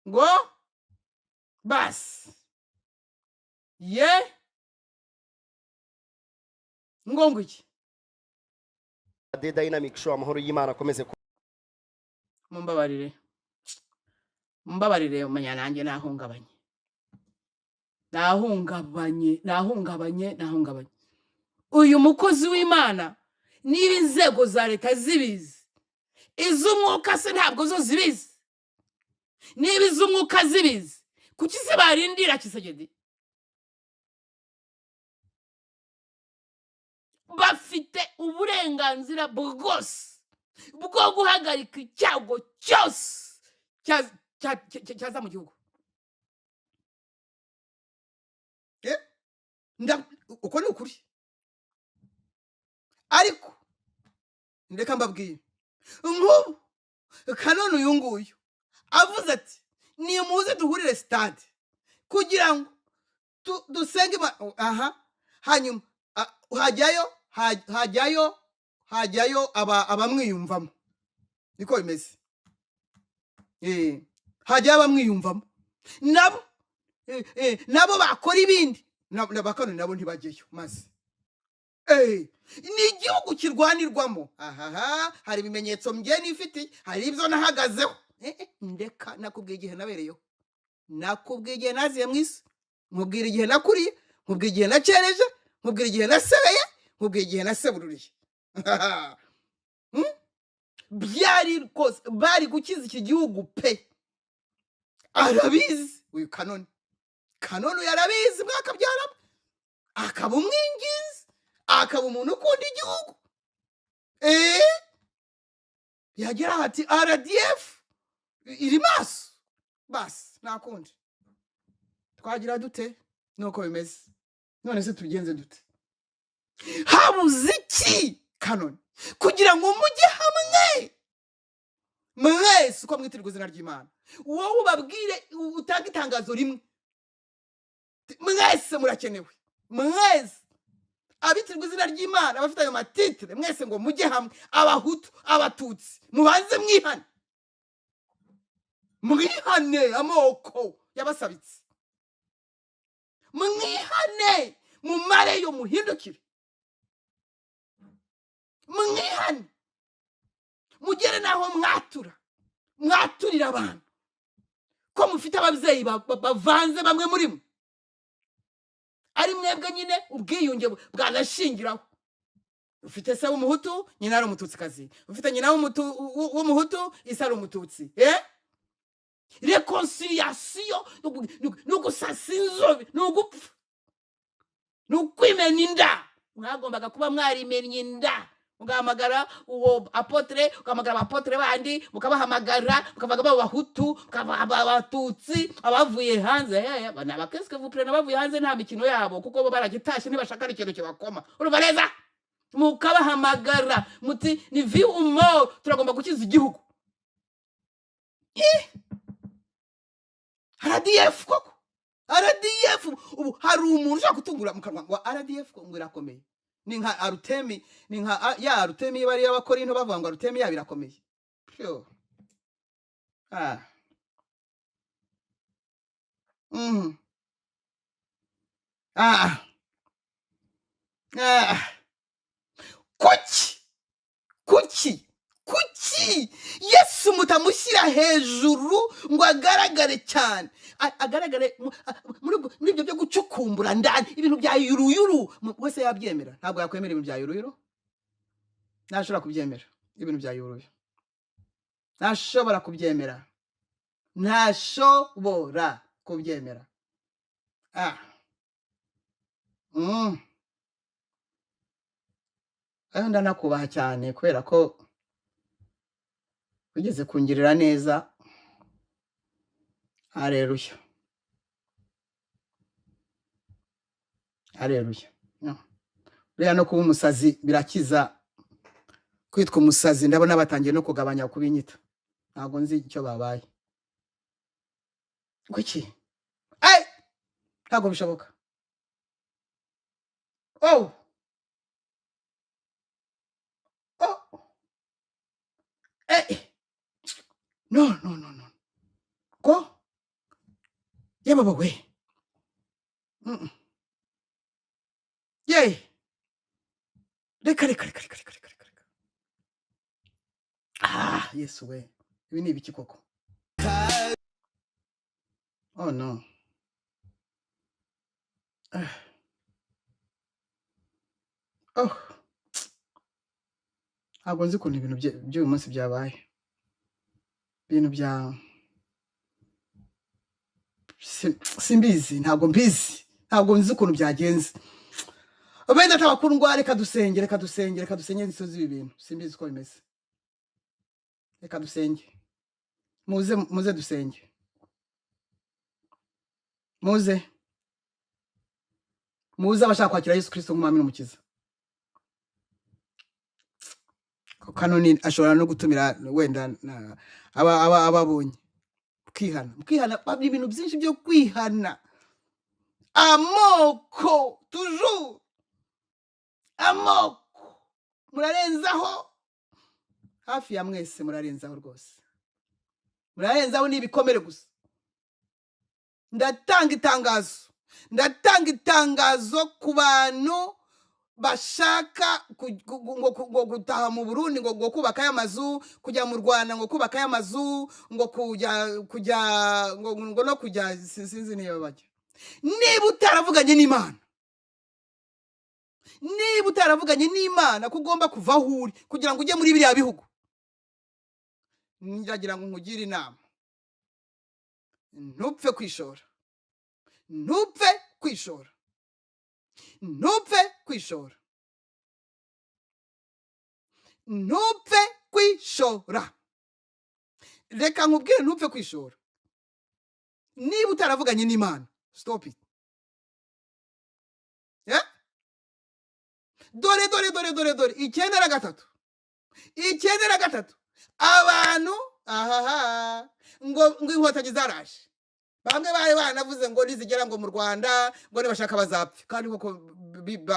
[SPEAKER 2] go bas ye ngongo iki
[SPEAKER 9] The Dynamic Show. Amahoro y'Imana akomeze
[SPEAKER 2] mumbabarire umenya nanjye nahungabanye. Uyu mukozi w'Imana niba inzego za leta zibizi, iz'umwuka se ntabwo zo zibizi? Niba iz'umwuka zibizi, kuki se barindira Kisegedi? Bafite uburenganzira bwose bwo guhagarika icyago cyose cyaza mu gihugu. Uko ni ukuri. Ariko ndeka mbabwiye nk'ubu Kanoni uyu nguyu avuze ati nimuze duhurire stade kugira ngo dusenge hanyuma hajyayo abamwiyumvamo. Niko bimeze. Hajyayo abamwiyumvamo nabo bakora ibindi, n'abakanoni nabo ntibajyeyo. Maze ni igihugu kirwanirwamo. Hari ibimenyetso mgiye nifite, hari ibyo nahagazeho. Ndeka nakubwiye igihe nabereyeho, nakubwiye igihe naziye mu isi, nkubwira igihe nakuriye, nkubwira igihe nacereje, nkubwira igihe nasebeye, nkubwira igihe nasebururiye. Byari rwose bari gukiza iki gihugu pe. Arabizi uyu Kanoni yarabizi mwakabyara, akaba umwingizi, akaba umuntu ukunda igihugu. Yagira ati RDF iri maso basi nakundi. Twagira dute? Nuko bimeze. None se tubigenze dute? Habuze iki Kanoni kugira ngo mujye hamwe mwese uko mwitirwa izina ry'Imana? Wowe ubabwire utanga itangazo rimwe, mwese murakenewe, mwese abitirwa izina ry'Imana abafite ayo matitre, mwese ngo mujye hamwe, abahutu abatutsi mubanze mwihane amoko yabasabitse, mwihane mumareyo muhindukire, mwihane mugere naho mwaturira abantu ko mufite ababyeyi bavanze bamwe muri mwe, ari mwebwe nyine ubwiyunge bwanashingiraho. Ufite se w'umuhutu, nyina ari umututsikazi, ufite nyina w'umuhutu, isa ari umututsi. Reconciliation no gusasa inzobe, no gupfa, no kwimena inda. Mwagombaga kuba mwarimennye inda ugahamagara uwo apotre, ugahamagara abapotre bandi, mukabahamagara, mukavuga abahutu, abatutsi, abavuye hanze. Qu'est-ce que vous prenez abavuye hanze nta mikino yabo kuko bo baragitashye ntibashaka ikintu kibakoma. Urumva neza? Mukabahamagara muti ni vie ou mort, turagomba gukiza igihugu. RDF koko. RDF ubu hari umuntu ushaka kutungura mu kanwa ngo RDF ngo irakomeye. Ni nka Arutemi, ni nka ya Arutemi bari y'abakorinto bavuga ngo Arutemi ya birakomeye. Sure. Kuki Yesu mutamushyira hejuru ngo agaragare cyane, agaragare muri ibyo byo gucukumbura ndani ibintu bya yuruyuru. Wese yabyemera? Ntabwo yakwemera ibintu bya yuruyuru. Ntashobora kubyemera ibintu bya yuruyuru. Ntashobora kubyemera. Ntashobora kubyemera. Ndanakubaha cyane kubera ko ugeze kungirira neza. Haleluya. Haleluya. Buriya no kuba umusazi birakiza. Kwitwa umusazi ndabona batangiye no kugabanya kubinyita. Ntabwo nzi icyo babaye. Kuki? Ntabwo bishoboka. No. Ko? Yababa we. Reka. Yesu we. Ibi ni ibiki koko? Oh no. Ntabwo nzi ukuntu ibintu by'uyu munsi byabaye. Ibintu bya simbizi, ntabwo mbizi, ntabwo nzi ukuntu byagenze. Benda atabakundwa, reka dusenge nsozi ibi bintu. Simbizi uko bimeze. Reka dusenge. Muze dusenge. Muze abashaka kwakira Yesu Kristo nk'umwami n'umukiza. Kanoni ashobora no gutumira wenda ababonye kwihana ibintu byinshi byo kwihana. Amoko toujours amoko murarenzaho hafi ya mwese, murarenzaho rwose, murarenzaho n'ibikomere gusa. Ndatanga itangazo ku bantu bashaka ngo gutaha mu Burundi, ngo kubaka y'amazu, kujya mu Rwanda ngo kubaka y'amazu, ngo kujya no kujya sinzi niyo bajya. Niba utaravuganye n'Imana kugomba kuva aho uri kugira ngo ujye muri biriya bihugu, niragira ngo nkugire inama. Ntupfe kwishora. Reka nkubwire, ntupfe kwishora. Niba utaravuganye n'Imana, stop it. Dore 9 abantu ngo inkotanyi zaraje. Bamwe bari banavuze ngo nizigera ngo mu Rwanda ngo nibashaka bazapfa, kandi koko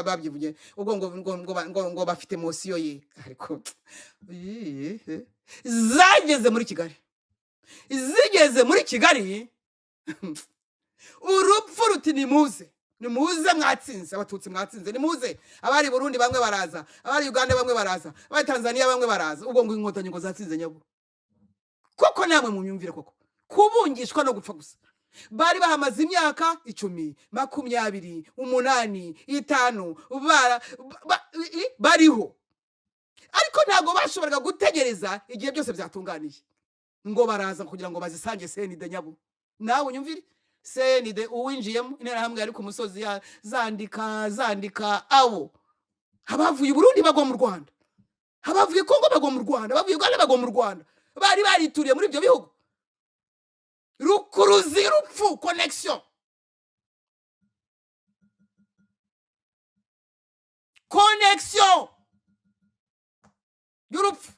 [SPEAKER 2] babyivuye ubwo ngo bafite mosiyo ye. Ariko zageze muri Kigali urupfu ruti nimuze mwatsinze, abatutsi mwatsinze, nimuze. Abari Burundi bamwe baraza, abari Uganda bamwe baraza, abari Tanzania bamwe baraza. Ubwo ngo inkotanyi ngo zatsinze nyabo. Koko namwe mu myumvire koko kubungishwa no gupfa gusa. Bari bahamaze imyaka 10, 20, 8, 5 bariho, ariko ntago bashoboraga gutegereza igihe byose byatunganiye ngo baraza kugira ngo bazisange senide nyabo. Nawe unyumvire, senide uwinjiyemo intera hamwe ari ku musozi zandika abo abavuye Burundi bagwa mu Rwanda, abavuye Kongo bagwa mu Rwanda, bavuye Uganda bagwa mu Rwanda, bari barituriye muri ibyo bihugu. Rukuruzi rupfu connection y'urupfu.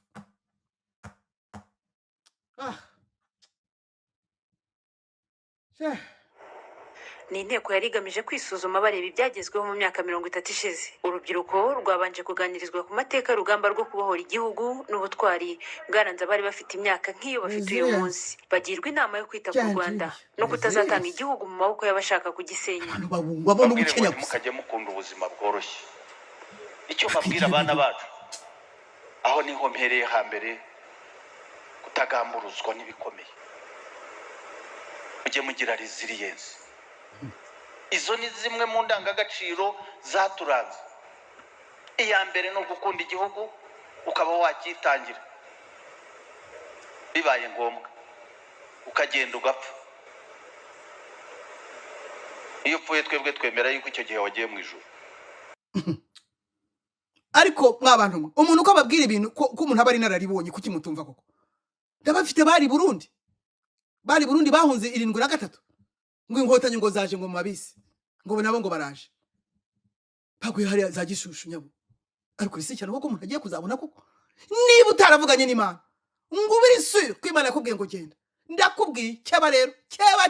[SPEAKER 5] ni inteko yari igamije kwisuzuma bareba ibyagezweho mu myaka 30 ishize. Urubyiruko rwabanje kuganirizwa ku mateka y'urugamba rwo kubohora igihugu n'ubutwari bwaranze abari bafite imyaka nk'iyo bafite uyu munsi. Bagirwa inama yo kwita ku Rwanda no kutazatanga igihugu mu maboko y'abashaka kugisenya.
[SPEAKER 6] mukajye mukunda ubuzima bworoshye. Icyo mbabwira abana bacu, aho niho mpereye hambere, kutagamburuzwa n'ibikomeye. Mujye mugira resilience. Izo ni zimwe mu ndangagaciro zaturanze. Iya mbere no gukunda igihugu ukaba wakitangira, bibaye ngombwa ukagenda ugapfa. Iyo upfuye twebwe twemera yuko icyo gihe wagiye mu ijuru.
[SPEAKER 2] Ariko mwabantu umuntu uko ababwira ibintu ko umuntu aba ari nararibonye kuki mutumva koko? Ndabafite bari Burundi bahunze 73 ngo inkotanyi ngo zaje ngo mabisi ngo nabo ngo baraje baguye hari za Gishushu nyabo. Ariko isi cyane koko umuntu agiye kuzabona koko niba utaravuganye n'Imana ngo ubiri su kwimana yakubwiye ngo genda. Ndakubwiye cyaba rero cyeba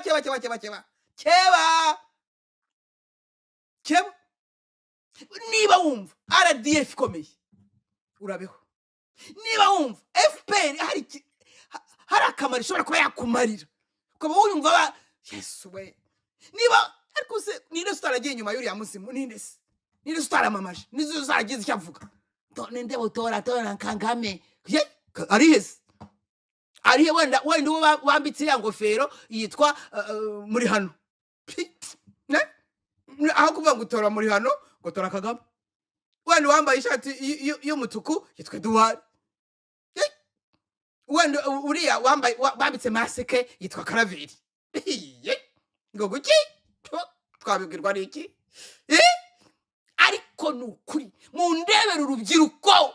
[SPEAKER 2] niba wumva RDF ikomeye urabeho, niba wumva FPR hari akamaro ishobora kuba yakumarira ukaba wumva Yesu we, niba ariko se ninde utaragiye inyuma y'uriya musimu, ninde utaramamaje, nizo zaragize icyo avuga ninde botora Kagame arihe wenda wambitse ya ngofero yitwa muri hano aho kuvuga ngo utora muri hano ngo tora Kagame. Wenda wambaye ishati y'umutuku yitwa Duwari, wenda uriya wambaye bambitse masike yitwa Karaveri. Ngo guki twabibwirwa n'iki? Ariko nukuri mu ndebera urubyiruko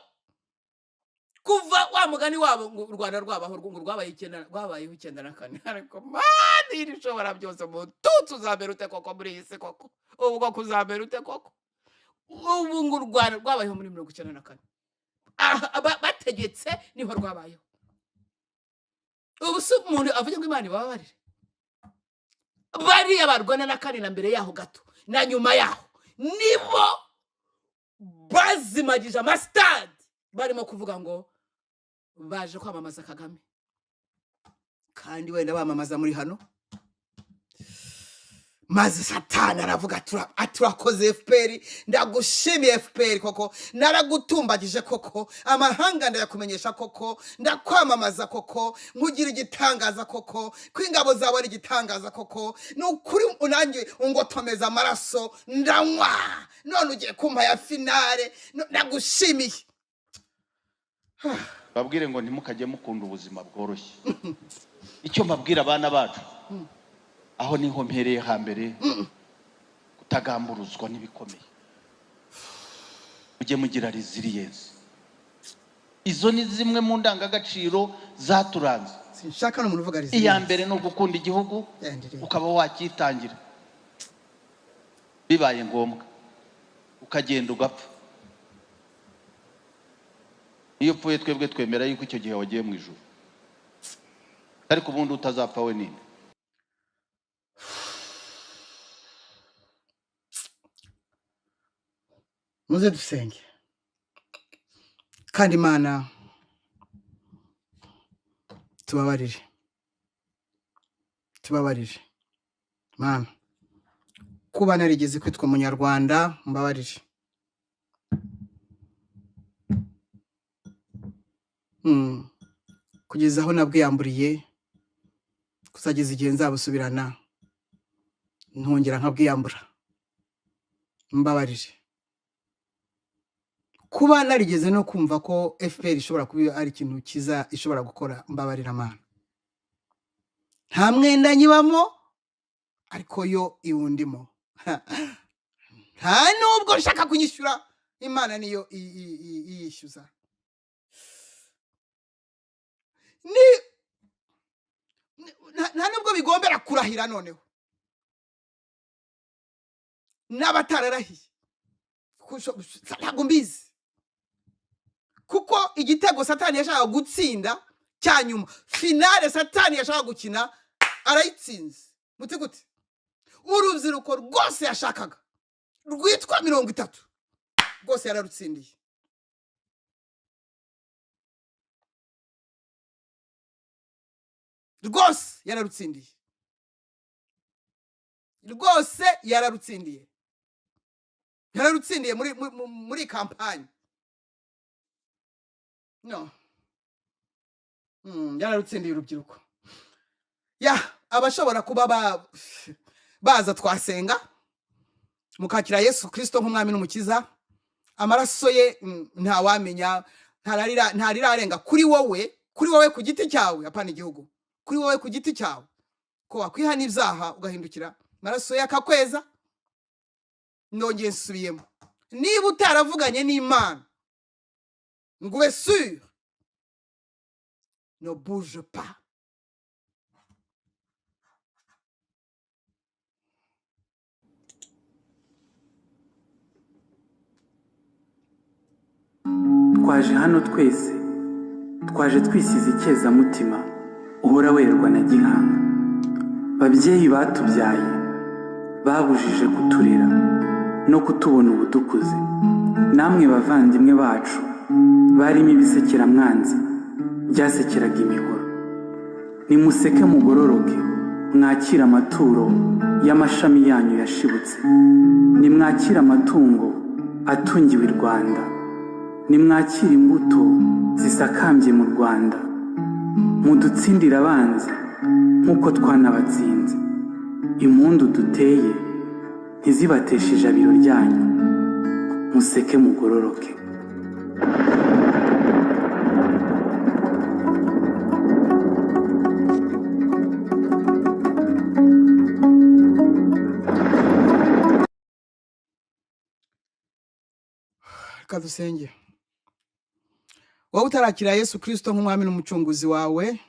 [SPEAKER 2] kuva wa mugani wabo ngo u Rwanda rwabaho ngo rwabayeho 94. Ariko mani irishobora byose mu tutsi uzaberute koko muri isi koko, ubwo kuzaberute koko. Ubu ngo u Rwanda rwabayeho muri 94 bategetse niho rwabayeho. Ubu se umuntu avuga ngo Imana ibabarire bari abarwana na kane na mbere yaho gato na nyuma yaho nibo bazimagije amastad barimo kuvuga ngo baje kwamamaza Kagame, kandi wenda bamamaza muri hano maze Satani aravuga turakoze FPR, ndagushimiye FPR koko, naragutumbagije koko, amahanga ndayakumenyesha koko, ndakwamamaza koko, nkugira igitangaza koko, kwingabo zawe ari igitangaza koko, nukuri unanjye ungotomeza amaraso ndanywa, none ugiye kumpa ya finale, ndagushimiye.
[SPEAKER 6] Babwire ngo ntimukajye mukunda ubuzima bworoshye. Icyo mbabwira abana bacu, aho niho mpereye hambere, kutagamburuzwa n'ibikomeye. Mujye mugira resilience. Izo ni zimwe mu ndangagaciro zaturanze.
[SPEAKER 2] Sinshaka no muvuga resilience.
[SPEAKER 6] Iya mbere no gukunda igihugu ukaba wakitangira, bibaye ngombwa ukagenda ugapfa. Iyo upfuye twebwe twemera yuko icyo gihe wagiye mu ijuru. Ariko ubundi utazapfa we ninde?
[SPEAKER 2] Muze dusenge kandi Imana tubabarire Mana, kuba narigeze kwitwa umunyarwanda mbabarire. Kugeza aho nabwiyamburiye, kuzageza igihe nzabusubirana ntongera nkabwiyambura, mbabarire. Kuba narigeze no kumva ko FPR ishobora kuba ari ikintu kiza ishobora gukora, mbabarira Mana. Nta mwenda nyibamo ariko yo iwundimo. Nta nubwo nshaka kunyishyura, Imana niyo iyishyuza. nta nubwo bigombera kurahira noneho n'abatararahiye ntabwo mbizi kuko igitego Satani yashaka gutsinda cya nyuma finale Satani yashaka gukina arayitsinze muti gute urubyiruko rwose yashakaga rwitwa 30 rwose yararutsindiye rwose yararutsindiye rwose yararutsindiye yararutsindiye muri kampanye no yararutsindiye urubyiruko abashobora kuba baza twasenga mukakira Yesu Kristo nk'umwami n'umukiza amaraso ye ntawamenya ntarirarenga kuri wowe ku giti cyawe apana igihugu kuri wowe ku giti cyawe ko wakwihana ibyaha ugahindukira amaraso ye akakweza ndongeye nsubiyemo niba utaravuganye n'Imana ngo ube sûr ne bouge pas
[SPEAKER 7] twaje hano twese twaje twisize icyezamutima uhora wererwa na gihanga babyeyi batubyaye babujije kuturera no kutubona ubudukuze namwe bavandimwe bacu barimo ibisekeramwanzi byasekeraga imihoro nimuseke mugororoke mwakira amaturo y'amashami yanyu yashibutse nimwakira amatungo atungiwe i Rwanda nimwakira imbuto zisakambye mu Rwanda mudutsindira abanzi nk'uko twanabatsinze impundu duteye ntizibateshe ijabiro ryanyu museke mugororoke
[SPEAKER 2] kadusenge wowe utarakira Yesu Kristo nk'umwami n'umucunguzi wawe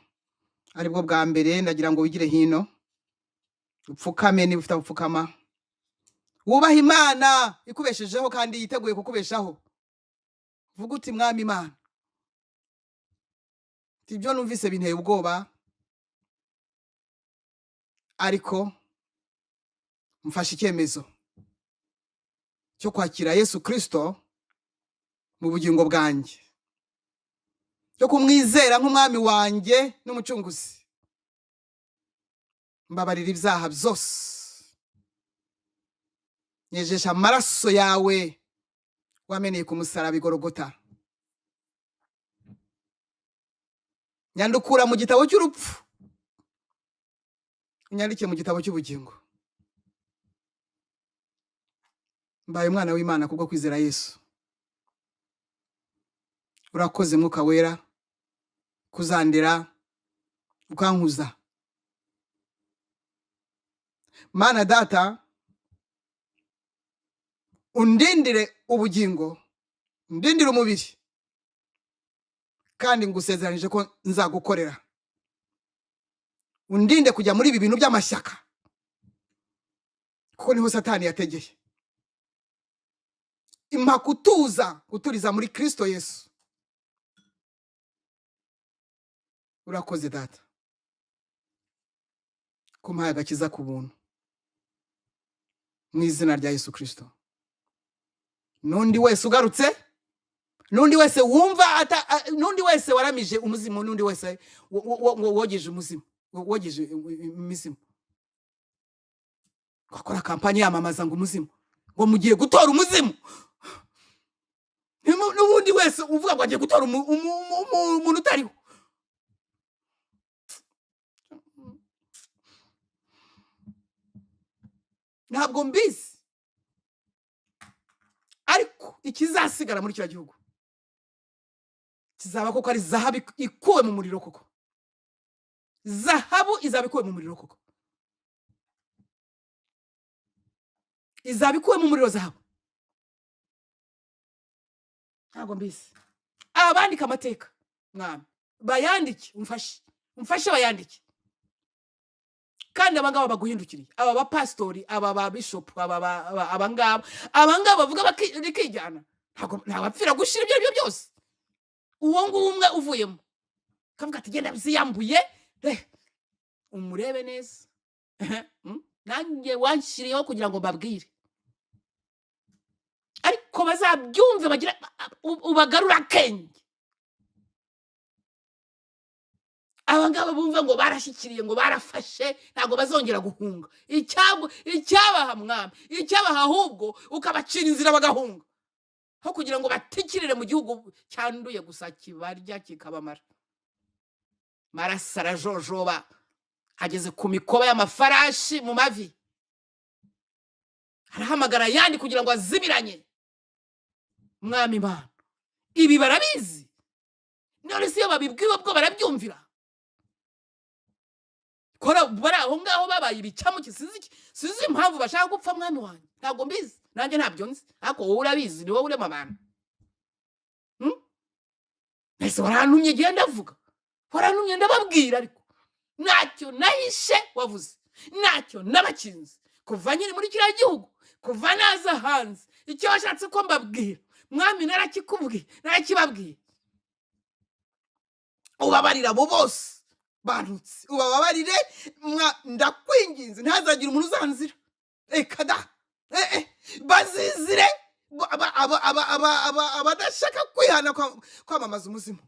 [SPEAKER 2] aribwo bwa mbere ndagira ngo wigire hino upfukame niba ufite upfukama wubaha Imana ikubeshejeho kandi yiteguye kukubeshaho vuga uti mwami Imana ibyo numvise binteye ubwoba ariko mfashe icyemezo cyo kwakira Yesu Kristo mu bugingo bwanjye cyo kumwizera nk'umwami wanjye n'umucunguzi mbabarira ibyaha byose nyejesha amaraso yawe wameneye ku musaraba i Golgotha nyandukura mu gitabo cy'urupfu unyandike mu gitabo cy'ubugingo mbaye umwana w'Imana kubwo kwizera Yesu urakoze mwuka wera kuzandira ukankuza Mana data undindire ubugingo undindire umubiri kandi ngusezeranije ko nzagukorera undinde kujya muri ibi bintu by'amashyaka kuko niho Satani yategeye impa kuturiza muri Kristo Yesu urakoze data kumpaye agakiza ku buntu mu izina rya Yesu Kristo nundi wese ugarutse nundi wese wumva nundi wese waramije umuzimu nundi wese wogeje umuzimu wogeje imizimu gakora kampanye yamamaza ngo umuzimu ngo mugiye gutora umuzimu n'ubundi wese uvuga ngo agiye gutora umuntu utariho ntabwo mbizi ariko ikizasigara muri kiriya gihugu kizaba koko ari zahabu ikuwe mu muriro koko zahabu izaba ikuwe mu muriro koko izaba ikuwe mu muriro zahabu ntabwo mbizi abandika amateka mwami bayandike, umfashe bayandike. Kandi abangaba baguhindukiriye, aba bapastori, aba ba bishop, abangaba bavuga bakijyana, nta bapfira gushira ibyo byose. Uwo ngumwe uvuyemo kavuga ati genda biziyambuye, umurebe neza. Nanjye wanshiriyeho kugira ngo mbabwire, ariko bazabyumve bagira ubagarura kenge. Abangaba bumva ngo barashyikiriye, ngo barafashe, ntago bazongera guhunga. Icyabaha mwami, icyabaha ahubwo ukabacira inzira bagahunga, aho kugira ngo batikirire mu gihugu cyanduye gusa kibarya kikabamara. Marasara jojoba ageze ku mikoba y'amafarashi mu mavi, arahamagara yandi kugira ngo azibiranye. Mwami Imana, ibi barabizi, none se iyo babibwiwe bwo barabyumvira. Kora bari aho ngaho babaye ibicamo sizi impamvu bashaka gupfa mwami wanjye, ntabwo mbizi, nanjye ntabyo nzi, ariko wowe urabizi, ni wowe urema abantu. Nese warantumye genda avuga, warantumye ndababwira, ariko ntacyo nahishe wavuze, ntacyo nabakinze kuva nyine muri kiriya gihugu, kuva naza hanze. Icyo washatse ko mbabwira mwami narakikubwiye, narakibabwiye. Ubabarira abo bose banutse, ubabarire, ndakwinginze ntazagira umuntu uzanzira. Eka da, bazizire abadashaka kwihana kwamamaza umuzimu,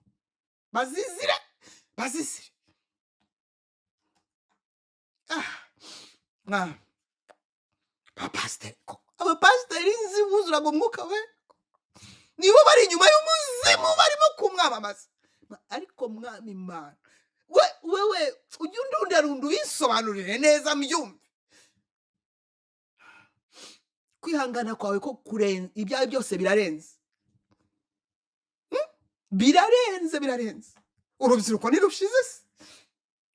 [SPEAKER 2] bazizire. Abapasiteri nzi buzura mu mwuka we, nibo bari inyuma y'umuzimu barimo kumwamamaza. Ariko mwami Imana, wewe ujya undundarunda wisobanurire neza mbyumve. Kwihangana kwawe ko kurenza ibyawe byose birarenze, birarenze. Urubyiruko nirushize se,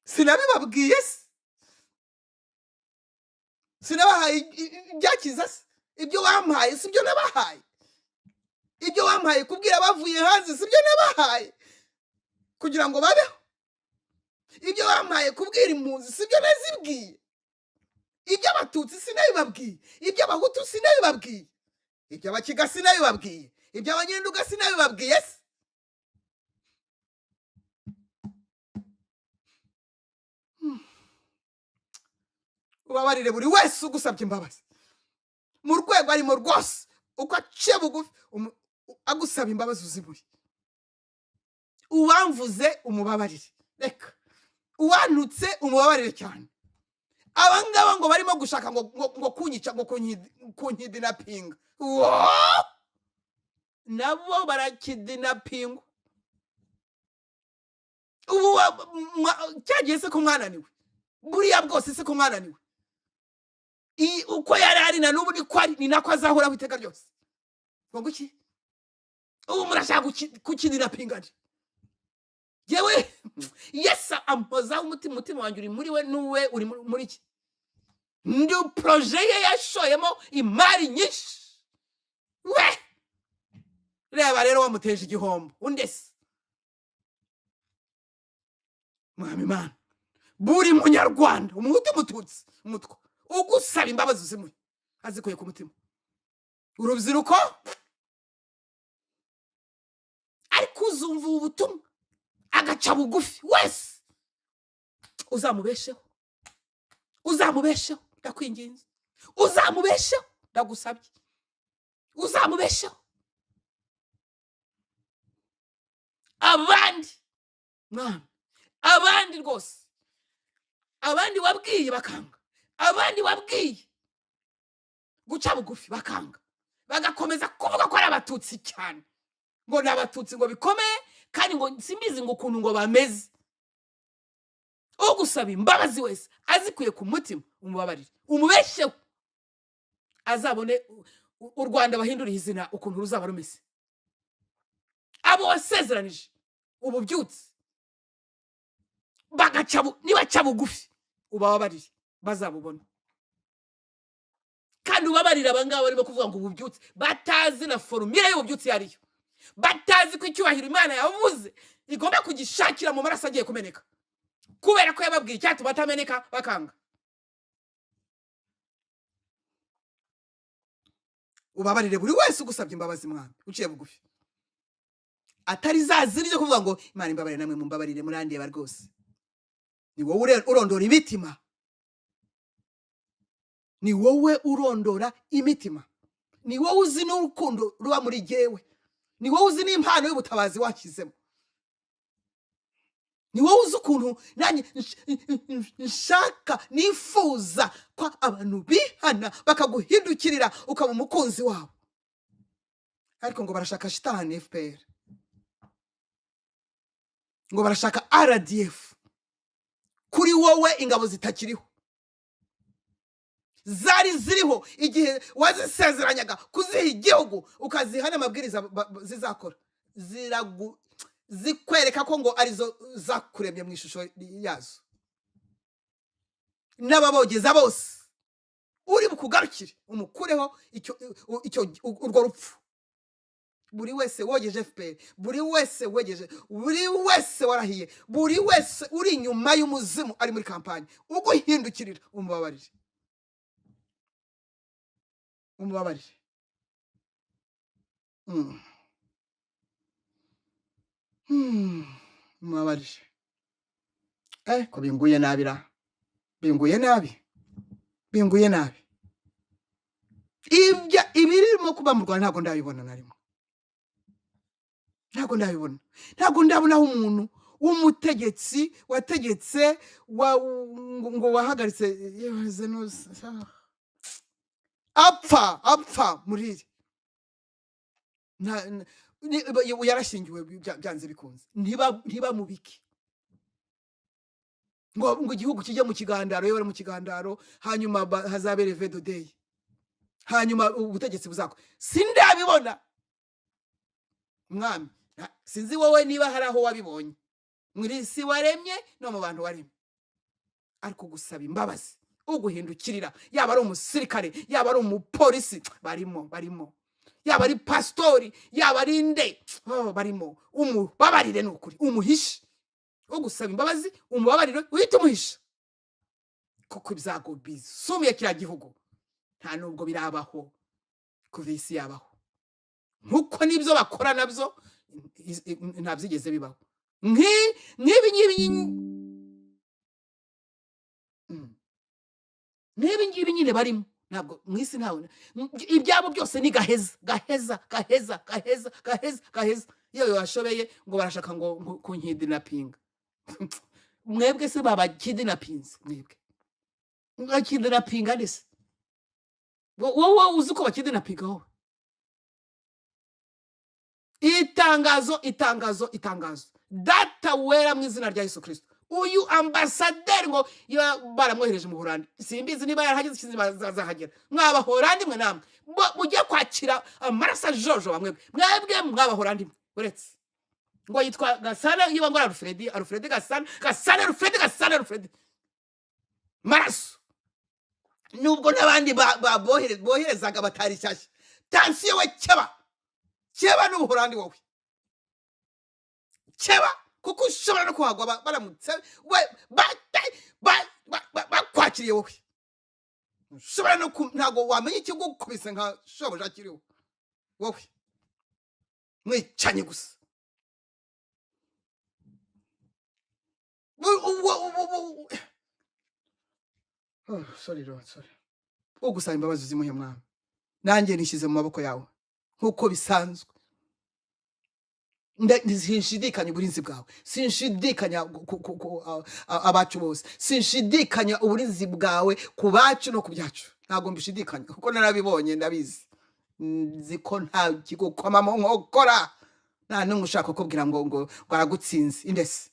[SPEAKER 2] sinabibabwiye se, sinabahaye ibyakiza se. Ibyo wampaye sibyo nabahaye, ibyo wampaye kubwira bavuye hanze sibyo nabahaye kugira ngo babeho. Ibyo wampaye kubwira impunzi sibyo nazibwiye. Ibyo abatutsi sinabibabwiye, ibyo abahutu sinabibabwiye, ibyo abakiga sinabibabwiye, ibyo abanyenduga sinabibabwiye se. Ubabarire buri wese ugusabye imbabazi mu rwego arimo rwose, uko aciye bugufi agusaba imbabazi uzibuye. Uwamvuze umubabarire, reka uwantutse umubabarire cyane. Abangaba ngo barimo gushaka ngo kunyica, ngo kunkidinapinga, nabo barakidinapinga. Ubu cyagiye se ko mwananiwe, buriya bwose se ko mwananiwe. Uko yari ari na n'ubu ni nako azahoraho iteka ryose. Ngo iki ubu murashaka kukidinapinga nde? Yewe Yesu ampozaho umutima wanjye uri muri we, n'uwe uri muri iki. Ndi proje ye yashoyemo imari nyinshi. We reba rero wamuteje igihombo undese. Mwami Imana, buri munyarwanda, umuhutu umututsi, umutwa, ugusaba imbabazi uzimuye azikuye ku mutima. Urubyiruko ariko uzumva ubutumwa agaca bugufi wese, uzamubesheho, ndakwinginze, uzamubesheho, ndagusabye, uzamubesheho. Abandi mwami, abandi rwose, abandi wabwiye bakanga, abandi wabwiye guca bugufi bakanga, bagakomeza kuvuga ko ari abatutsi cyane, ngo ni abatutsi ngo bikomeye, kandi ngo simbizi ngo ukuntu ngo bameze. Ugusaba imbabazi wese azikuye ku mutima umubabarire, umubesheho, azabone u Rwanda bahinduriye izina ukuntu ruzaba rumeze. Abo wasezeranije ububyutse bagaca nibaca bugufi ubababarire, bazabubona. Kandi ubabarira abangaba barimo kuvuga ngo ububyutse batazi na formule y'ububyutse yariyo. batazi ko icyubahiro Imana yavuze igomba kugishakira mu maraso agiye kumeneka, kubera ko yababwiye icyatuma atameneka bakanga. Ubabarire buri wese ugusabye imbabazi Mwami uciye bugufi, atari zaziri ryo kuvuga ngo Imana imbabarire namwe mumbabarire murandeba rwose. Ni wowe urondora imitima, ni wowe urondora imitima, ni wowe uzi n'urukundo ruba muri jewe, ni wowe uzi n'impano y'ubutabazi wakizemo, ni wowe uzi ukuntu nanjye nshaka nifuza ko abantu bihana bakaguhindukirira ukaba umukunzi wabo. Ariko ngo barashaka shitani FPR, ngo barashaka RDF. Kuri wowe ingabo zitakiriho, zari ziriho igihe wazisezeranyaga kuziha igihugu ukazihana amabwiriza zizakora, zikwereka ko ngo arizo zakuremye mu ishusho yazo. N'ababogeza bose uri bukugarukire umukureho urwo rupfu. Buri wese wogeje FPR, buri wese wegeje, buri wese warahiye, buri wese uri inyuma y'umuzimu ari muri kampanye uguhindukirira umubabarire, umubabarire. Umubabarire. Ko binguye nabira, binguye nabi, binguye nabi. Ibirimo kuba mu Rwanda ntago ndabibona narimo, ntago ndabibona. Ntago ndabona umuntu w'umutegetsi wategetse ngo wahagaritse apfa muriri. Yarashingiwe byanze bikunze, ntiba mubiki ngo igihugu kijye mu kigandaro, yewe mu kigandaro, hanyuma hazabere vedo day, hanyuma ubutegetsi buzako. Sindabibona Mwami, sinzi wowe niba hari aho wabibonye muri si waremye no mu bantu waremye. Ariko gusaba imbabazi uguhindukirira, yaba ari umusirikare, yaba ari umupolisi, barimo, yaba ari pastori, yaba ari nde, barimo. Umubabarire n'ukuri, umuhishe. Ugusaba imbabazi umubabarire uhita umuhisha, kuko ibyago bisumiye kiriya gihugu nta nubwo birabaho kuva isi yabaho. Nkuko nibyo bakora nabyo ntabyigeze bibaho. Nkibi nyine barimo, ntabwo mwisi ntawe ibyabo byose ni gaheza. Yewe washobeye ngo barashaka ngo kunkidinapinga. Mwebwe se baba kidinapinze, mwebwe ngakidinapinga ndese wowe uzi ko bakidinapinga wowe. Itangazo data wera mu izina rya Yesu Kristo, uyu ambasaderi ngo baramwohereje mu Buholandi, simbizi niba yarahageze ikizi bazahagera. Mw'Abaholandi mwe namwe mujye kwakira amaraso ajojo mwebwe mw'Abaholandi mwe, uretse ngo yitwa Gasana, yiba ngo Alfred Gasana maraso. Nubwo n'abandi boherezaga batari cyashya, tansiyo we cyeba n'Ubuholandi wowe cyeba, kuko ushobora no kuhagwa baramutse bakwakiriye wowe. Ushobora no ntago wamenye ikigukubise nka shoboja kiriho wowe, mwicanye gusa. Sorry. Ugusaba imbabazi zimuhe Mwami, nanjye nishize mu maboko yawe nkuko bisanzwe. Sinshidikanya uburinzi bwawe, sinshidikanya abacu bose, sinshidikanya uburinzi bwawe ku bacu no ku byacu. Ntago mbishidikanya kuko narabibonye, ndabizi, nzi ko nta kigukoma mu nkokora, nta n'umwe ushaka kukubwira ngo aragutsinze indese.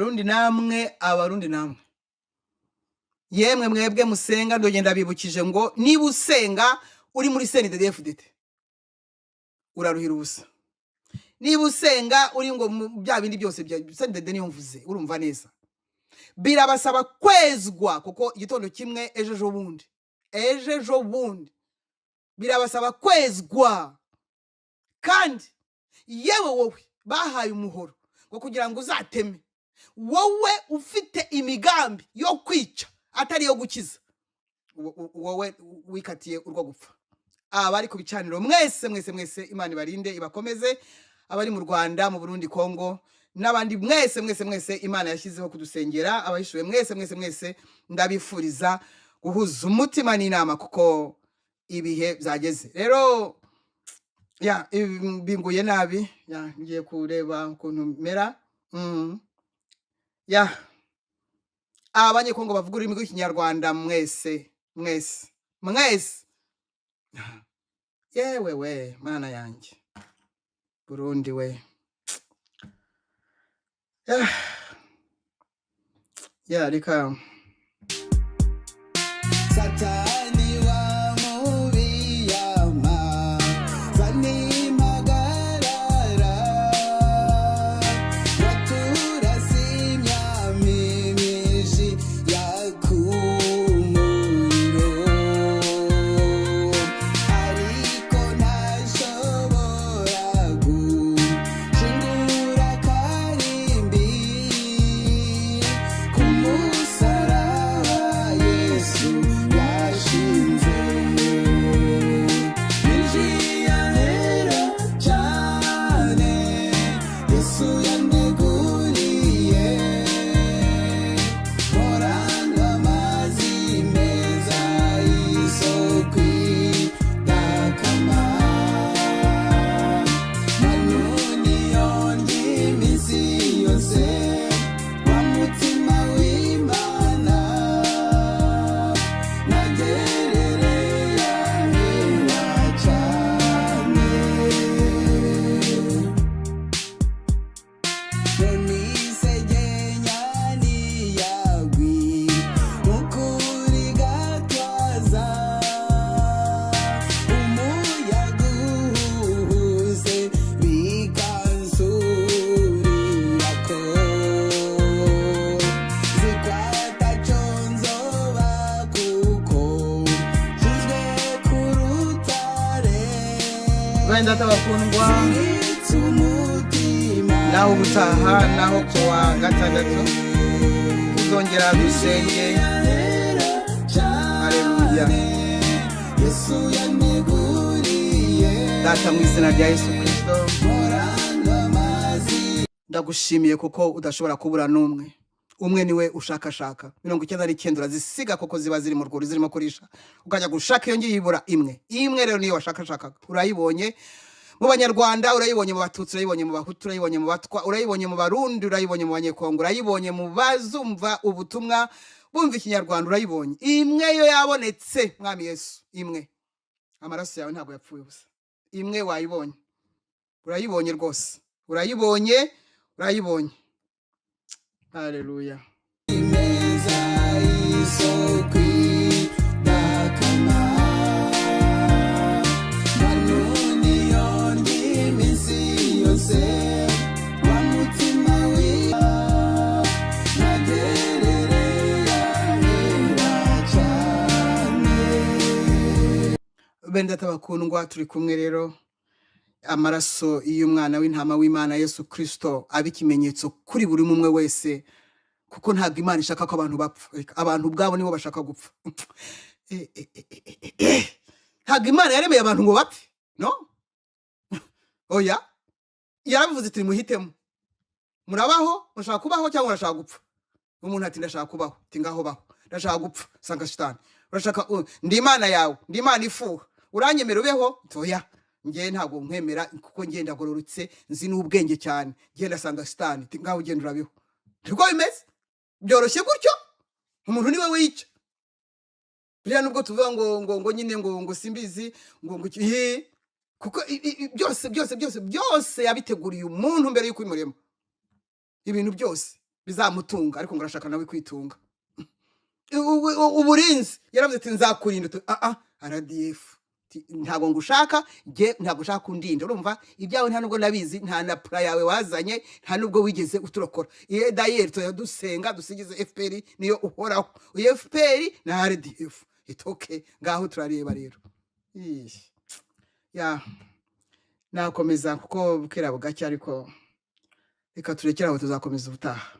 [SPEAKER 2] abarundi namwe yemwe mwebwe musenga ndogenda bibukije ngo niba usenga uri muri CNDD-FDD uraruhira ubusa, niba usenga uri ngo bya bindi byose bya CNDD niyo mvuze urumva neza, birabasaba kwezwa kuko igitondo kimwe ejo bundi birabasaba kwezwa, kandi yewe wowe bahaye umuhoro ngo kugira ngo uzateme, wowe ufite imigambi yo kwica atari yo gukiza, wowe wikatiye urwo gupfa. Abari ku bicaniro mwese Imana ibarinde ibakomeze, abari mu Rwanda, mu Burundi, Kongo n'abandi mwese Imana yashyizeho kudusengera, abahishuwe mwese ndabifuriza guhuza umutima n'inama kuko ibihe byageze. Rero binguye nabi, ngiye kureba ukuntu mera. Abanyekongo bavuga ururimi rw'ikinyarwanda mwese yewe we mana yanjye, Burundi we, reka Satani wa mubiyama zani magarara watura simya mimishi yakumuriro ariko ntashobora gushingura karimbi kumusaraba Yesu yashinze nijiyahera cyane Yesu yaneguriye moranga amazi meza y'isoko idakama manuni yonye iminsi yose wa mutima w'Imana nagerereye ahera cyane nonisegenya niyagwi ukuri gatwaza umuyaga uhuze bikansurirako zikwata conzoba kuko zizwe ku rutare wenda tabakundwa naho ubutaha naho kuwa gatandatu tuzongera dusenge. Haleluya. Data mu izina rya Yesu Kristo ndagushimiye kuko udashobora kubura n'umwe, umwe niwe ushakashaka 99 urazisiga kuko ziba ziri mu rwuri zirimo kurisha, ukajya gushaka iyo ngiye ibura imwe rero niyo washakashaka urayibonye mu Banyarwanda, urayibonye mu Batutsi, urayibonye mu Bahutu, urayibonye mu Batwa, urayibonye mu Barundi, urayibonye mu Banyekongo, urayibonye mu bazumva ubutumwa bumva ikinyarwanda, urayibonye imwe yo yabonetse. Mwami Yesu, imwe, amaraso yawe ntabwo yapfuye ubusa, imwe wayibonye, urayibonye rwose, urayibonye. Haleluya. Imeza y'isoko idakama manuni yonye iminsi yose wa mutima w'Imana nagerereye ahera cyane. Benda tabakundwa, turi kumwe rero. Amaraso y'umwana w'intama w'Imana Yesu Kristo abikimenyetso kuri buri umwe wese, kuko ntabwo Imana ishaka ko abantu bapfa, abantu ubwabo nibo bashaka gupfa. Ntabwo Imana yaremeye abantu ngo bapfe, no? Oya, yarabivuze iti muhitemo, murabaho, mushaka kubaho cyangwa urashaka gupfa. Umuntu ati ndashaka kubaho, ati ngaho baho, ndashaka gupfa, sanga shitani. Urashaka ndi Imana yawe, ndi Imana ifuha, uranyemera ubeho? Oya, ngiye ntabwo nkwemera kuko ngiye ndagororotse, nzi n'ubwenge cyane, ngiye ndasanga shitani, ati ngaho ugenda urabeho. Niko bimeze, byoroshye gutyo, umuntu niwe wica. Biriya nubwo tuvuga ngo nyine ngo simbizi ngo kuko byose yabiteguriye umuntu mbere y'uko imurema ibintu byose. bizamutunga ariko ngo arashaka nawe kwitunga. Uburinzi yaravuze ati nzakurinda. RDF ntabwo ngushaka, ntabwo ushaka kundinda. Urumva ibyawe nta nubwo nabizi, nta na pra yawe wazanye, nta nubwo wigeze uturokora. Dayeri dusenga dusigize FPR niyo uhoraho. FPR na RDF itoke ngaho turareba rero. Ya nakomeza kuko bukera bugacya, ariko reka turekera aho, tuzakomeza ubutaha.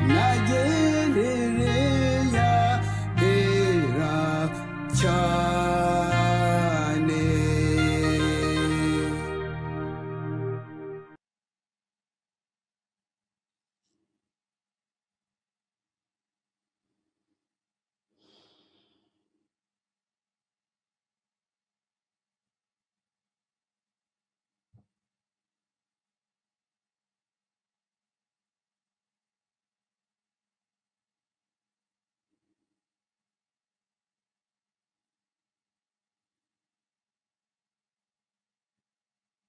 [SPEAKER 10] Nagerereye ahera cyane.